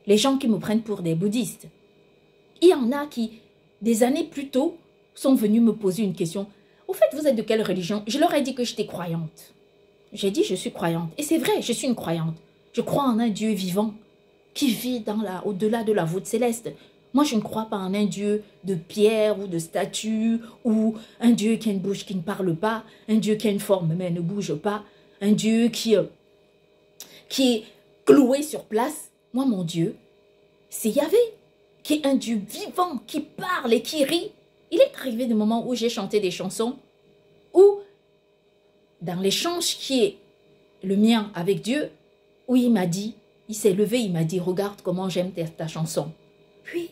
Les gens qui me prennent pour des bouddhistes. Il y en a qui, des années plus tôt, sont venus me poser une question. Au fait, vous êtes de quelle religion? Je leur ai dit que j'étais croyante. J'ai dit, je suis croyante. Et c'est vrai, je suis une croyante. Je crois en un Dieu vivant qui vit au-delà de la voûte céleste. Moi, je ne crois pas en un Dieu de pierre ou de statue, ou un Dieu qui a une bouche qui ne parle pas, un Dieu qui a une forme mais ne bouge pas, un Dieu qui est cloué sur place. Moi, mon Dieu, c'est Yahvé, qui est un Dieu vivant, qui parle et qui rit. Il est arrivé des moments où j'ai chanté des chansons, où, dans l'échange qui est le mien avec Dieu, où il m'a dit, il s'est levé, il m'a dit, regarde comment j'aime ta chanson. Oui.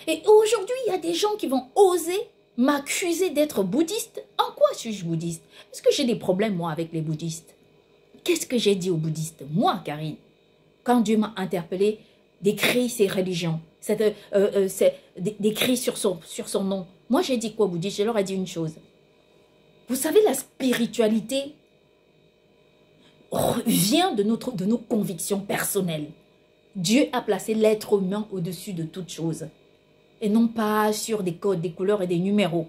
Et aujourd'hui, il y a des gens qui vont oser m'accuser d'être bouddhiste. En quoi suis-je bouddhiste? Est-ce que j'ai des problèmes, moi, avec les bouddhistes? Qu'est-ce que j'ai dit aux bouddhistes? Moi, Karine, quand Dieu m'a interpellée, d'écrire ses religions, d'écrire sur son nom. Moi, j'ai dit quoi aux bouddhistes? Je leur ai dit une chose. Vous savez, la spiritualité vient de nos convictions personnelles. Dieu a placé l'être humain au-dessus de toute chose. Et non pas sur des codes, des couleurs et des numéros.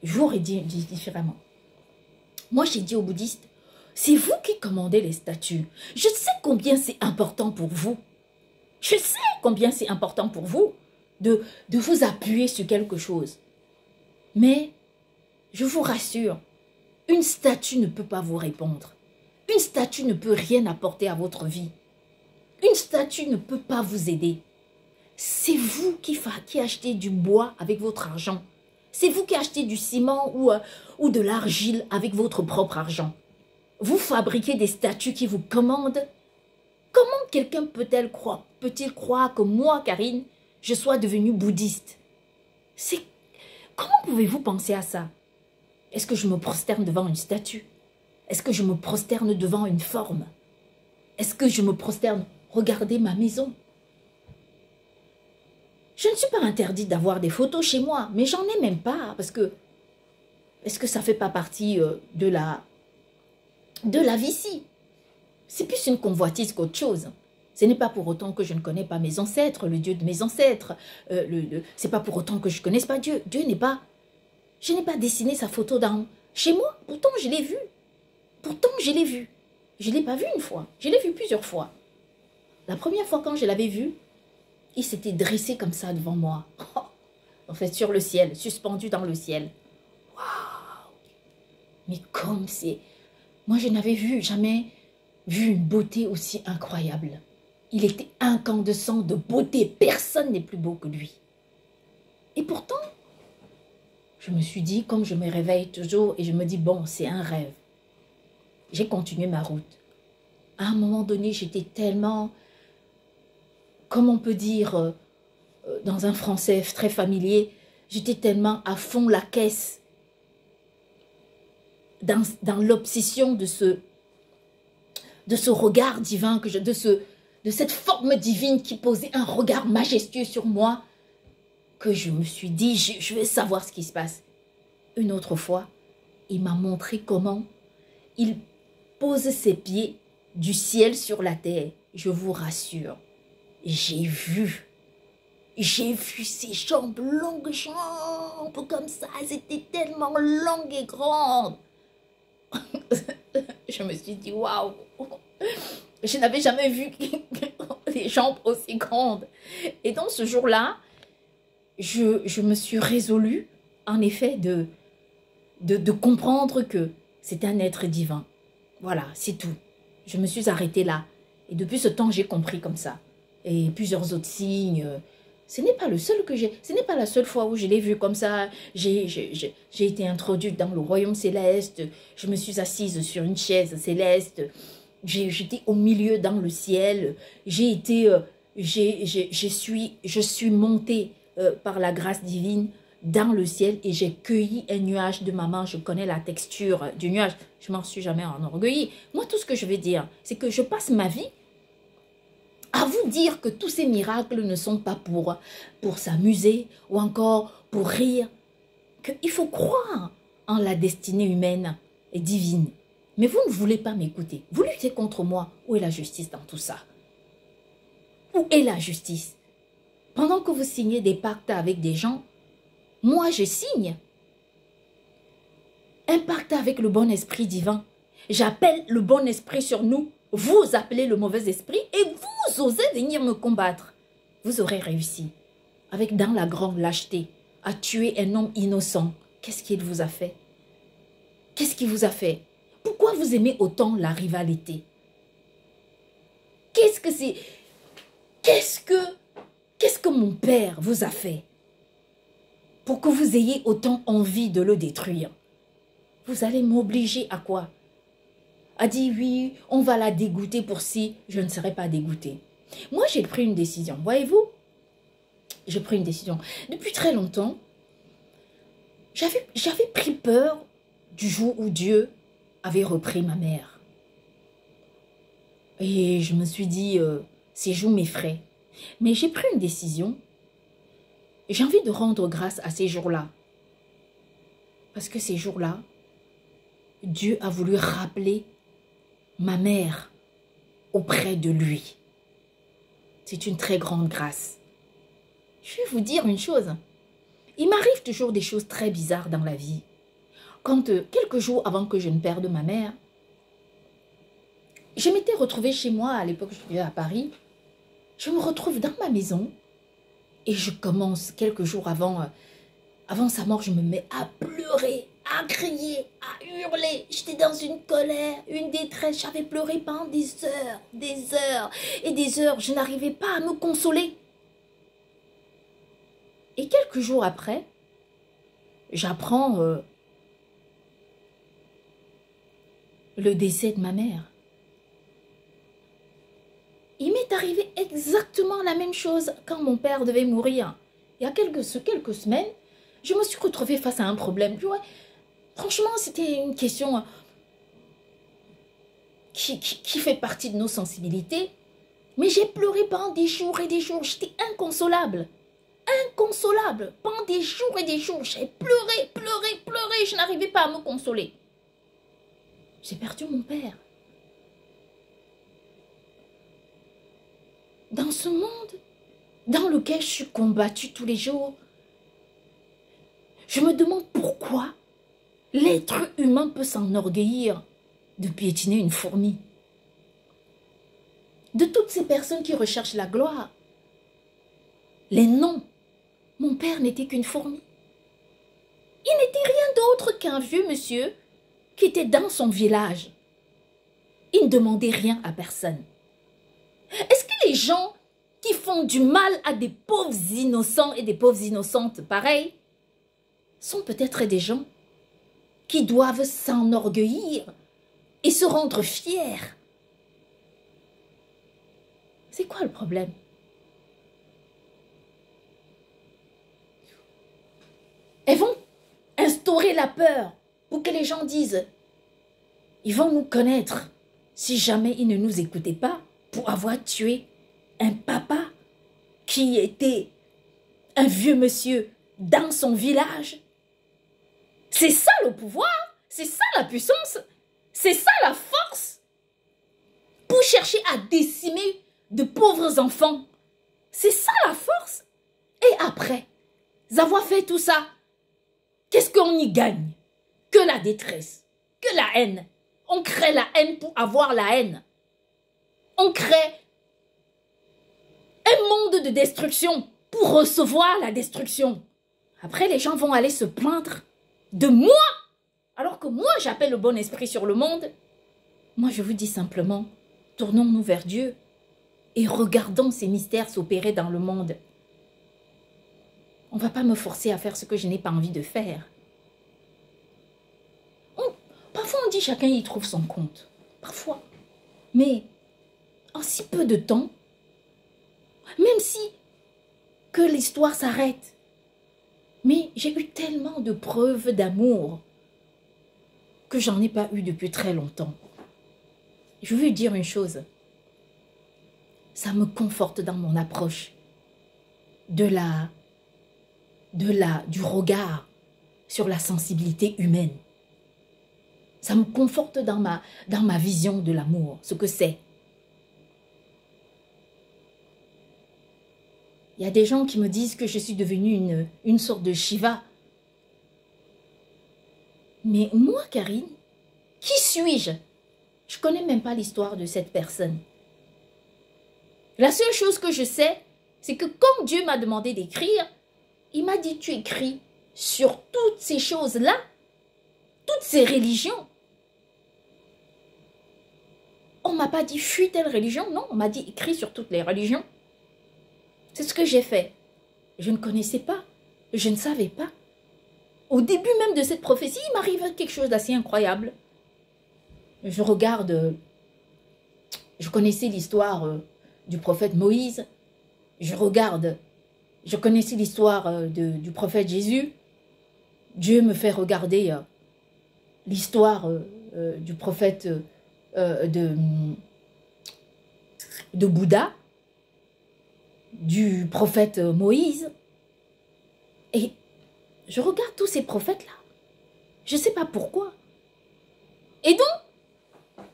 Je vous aurais dit différemment. Moi, j'ai dit aux bouddhistes, c'est vous qui commandez les statues. Je sais combien c'est important pour vous. Je sais combien c'est important pour vous de vous appuyer sur quelque chose. Mais, je vous rassure, une statue ne peut pas vous répondre. Une statue ne peut rien apporter à votre vie. Une statue ne peut pas vous aider. C'est vous qui achetez du bois avec votre argent. C'est vous qui achetez du ciment ou de l'argile avec votre propre argent. Vous fabriquez des statues qui vous commandent. Comment quelqu'un peut-il croire que moi, Karine, je sois devenue bouddhiste? Comment pouvez-vous penser à ça? Est-ce que je me prosterne devant une statue? Est-ce que je me prosterne devant une forme? Est-ce que je me prosterne? Regardez ma maison. Je ne suis pas interdite d'avoir des photos chez moi, mais j'en ai même pas, parce que est-ce que ça ne fait pas partie de la vie-ci? C'est plus une convoitise qu'autre chose. Ce n'est pas pour autant que je ne connais pas mes ancêtres, le Dieu de mes ancêtres. C'est pas pour autant que je ne connaisse pas Dieu. Dieu n'est pas... Je n'ai pas dessiné sa photo chez moi. Pourtant, je l'ai vu. Pourtant, je l'ai vu. Je ne l'ai pas vu une fois. Je l'ai vu plusieurs fois. La première fois quand je l'avais vu, il s'était dressé comme ça devant moi. En fait, sur le ciel, suspendu dans le ciel. Waouh! Mais comme c'est... Moi, je n'avais jamais vu une beauté aussi incroyable. Il était incandescent de beauté. Personne n'est plus beau que lui. Et pourtant, je me suis dit, comme je me réveille toujours, et je me dis, bon, c'est un rêve. J'ai continué ma route. À un moment donné, j'étais tellement, comme on peut dire, dans un français très familier, j'étais tellement à fond la caisse dans l'obsession de ce regard divin, de cette forme divine qui posait un regard majestueux sur moi, que je me suis dit, je vais savoir ce qui se passe. Une autre fois, il m'a montré comment il pose ses pieds du ciel sur la terre. Je vous rassure, j'ai vu ses jambes, longues jambes, comme ça, elles étaient tellement longues et grandes. Je me suis dit, waouh, je n'avais jamais vu des jambes aussi grandes. Et dans ce jour-là, je me suis résolue, en effet, de comprendre que c'est un être divin. Voilà, c'est tout. Je me suis arrêtée là. Et depuis ce temps, j'ai compris comme ça. Et plusieurs autres signes. Ce n'est pas le seul que j'ai. Ce n'est pas la seule fois où je l'ai vu comme ça. J'ai été introduite dans le royaume céleste. Je me suis assise sur une chaise céleste. J'étais au milieu dans le ciel. Je suis montée par la grâce divine dans le ciel et j'ai cueilli un nuage de ma main. Je connais la texture du nuage. Je m'en suis jamais enorgueillie. Moi, tout ce que je vais dire, c'est que je passe ma vie à vous dire que tous ces miracles ne sont pas pour s'amuser ou encore pour rire. Qu'il faut croire en la destinée humaine et divine. Mais vous ne voulez pas m'écouter. Vous luttez contre moi. Où est la justice dans tout ça? Où est la justice? Pendant que vous signez des pactes avec des gens, moi je signe un pacte avec le bon esprit divin. J'appelle le bon esprit sur nous. Vous appelez le mauvais esprit et vous osez venir me combattre. Vous aurez réussi, avec dans la grande lâcheté, à tuer un homme innocent. Qu'est-ce qu'il vous a fait? Qu'est-ce qu'il vous a fait? Pourquoi vous aimez autant la rivalité? Qu'est-ce que c'est? Qu'est-ce que mon père vous a fait pour que vous ayez autant envie de le détruire? Vous allez m'obliger à quoi? A dit oui, on va la dégoûter pour si je ne serai pas dégoûtée. Moi, j'ai pris une décision. Voyez-vous, j'ai pris une décision. Depuis très longtemps, j'avais pris peur du jour où Dieu avait repris ma mère. Et je me suis dit, ces jours m'effraient. Mais j'ai pris une décision. J'ai envie de rendre grâce à ces jours-là. Parce que ces jours-là, Dieu a voulu rappeler ma mère auprès de lui. C'est une très grande grâce. Je vais vous dire une chose. Il m'arrive toujours des choses très bizarres dans la vie. Quand quelques jours avant que je ne perde ma mère, je m'étais retrouvée chez moi, à l'époque je vivais à Paris. Je me retrouve dans ma maison et je commence quelques jours avant sa mort, je me mets à pleurer, à crier, à hurler. J'étais dans une colère, une détresse. J'avais pleuré pendant des heures et des heures. Je n'arrivais pas à me consoler. Et quelques jours après, j'apprends le décès de ma mère. Il m'est arrivé exactement la même chose quand mon père devait mourir. Il y a quelques semaines, je me suis retrouvée face à un problème. Ouais, franchement, c'était une question qui fait partie de nos sensibilités. Mais j'ai pleuré pendant des jours et des jours. J'étais inconsolable. Inconsolable. Pendant des jours et des jours, j'ai pleuré. Je n'arrivais pas à me consoler. J'ai perdu mon père. dans ce monde dans lequel je suis combattue tous les jours, je me demande pourquoi l'être humain peut s'enorgueillir de piétiner une fourmi. De toutes ces personnes qui recherchent la gloire, les noms, mon père n'était qu'une fourmi. Il n'était rien d'autre qu'un vieux monsieur qui était dans son village. Il ne demandait rien à personne. Est-ce que les gens qui font du mal à des pauvres innocents et des pauvres innocentes pareilles sont peut-être des gens qui doivent s'enorgueillir et se rendre fiers? C'est quoi le problème? Elles vont instaurer la peur pour que les gens disent ils vont nous connaître si jamais ils ne nous écoutaient pas pour avoir tué un papa qui était un vieux monsieur dans son village. C'est ça le pouvoir, c'est ça la puissance, c'est ça la force. Pour chercher à décimer de pauvres enfants, c'est ça la force. Et après avoir fait tout ça, qu'est-ce qu'on y gagne? Que la détresse, que la haine. On crée la haine pour avoir la haine. On crée un monde de destruction pour recevoir la destruction. Après, les gens vont aller se plaindre de moi, alors que moi, j'appelle le bon esprit sur le monde. Moi, je vous dis simplement, tournons-nous vers Dieu et regardons ces mystères s'opérer dans le monde. On ne va pas me forcer à faire ce que je n'ai pas envie de faire. Parfois, on dit chacun y trouve son compte. Parfois. Mais en si peu de temps, même si que l'histoire s'arrête, mais j'ai eu tellement de preuves d'amour que j'en ai pas eu depuis très longtemps. Je veux dire une chose. Ça me conforte dans mon approche du regard sur la sensibilité humaine. Ça me conforte dans ma vision de l'amour, ce que c'est. Il y a des gens qui me disent que je suis devenue une sorte de Shiva. Mais moi, Karine, qui suis-je? Je ne connais même pas l'histoire de cette personne. La seule chose que je sais, c'est que quand Dieu m'a demandé d'écrire, il m'a dit, tu écris sur toutes ces choses-là, toutes ces religions. On ne m'a pas dit, fuis telle religion. Non, on m'a dit, écris sur toutes les religions. C'est ce que j'ai fait. Je ne connaissais pas. Je ne savais pas. Au début même de cette prophétie, il m'arrive quelque chose d'assez incroyable. Je regarde, je connaissais l'histoire du prophète Moïse. Je connaissais l'histoire du prophète Jésus. Dieu me fait regarder l'histoire du prophète de Bouddha, du prophète Moïse. Et je regarde tous ces prophètes-là. Je ne sais pas pourquoi. Et donc,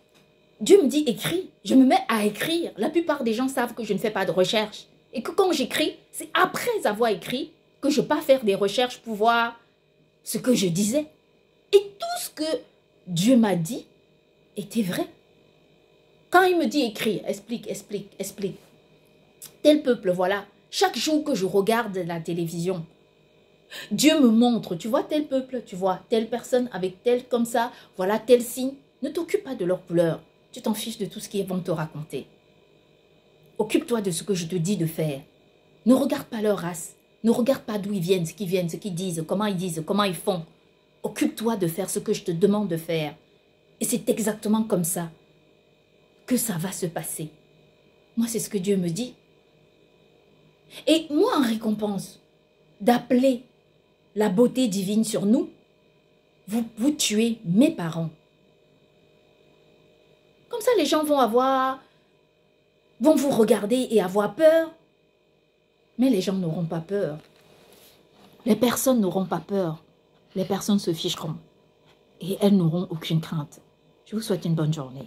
Dieu me dit écris. Je me mets à écrire. La plupart des gens savent que je ne fais pas de recherche. Et que quand j'écris, c'est après avoir écrit que je pars faire des recherches pour voir ce que je disais. Et tout ce que Dieu m'a dit était vrai. Quand il me dit écris, explique. Tel peuple, voilà. Chaque jour que je regarde la télévision, Dieu me montre, tu vois tel peuple, tu vois telle personne avec tel comme ça, voilà tel signe. Ne t'occupe pas de leur couleur. Tu t'en fiches de tout ce qu'ils vont te raconter. Occupe-toi de ce que je te dis de faire. Ne regarde pas leur race. Ne regarde pas d'où ils viennent, ce qu'ils disent, comment ils font. Occupe-toi de faire ce que je te demande de faire. Et c'est exactement comme ça que ça va se passer. Moi, c'est ce que Dieu me dit. Et moi, en récompense d'appeler la beauté divine sur nous, vous tuez mes parents. Comme ça, les gens vont vous regarder et avoir peur. Mais les gens n'auront pas peur. Les personnes n'auront pas peur. Les personnes se ficheront. Et elles n'auront aucune crainte. Je vous souhaite une bonne journée.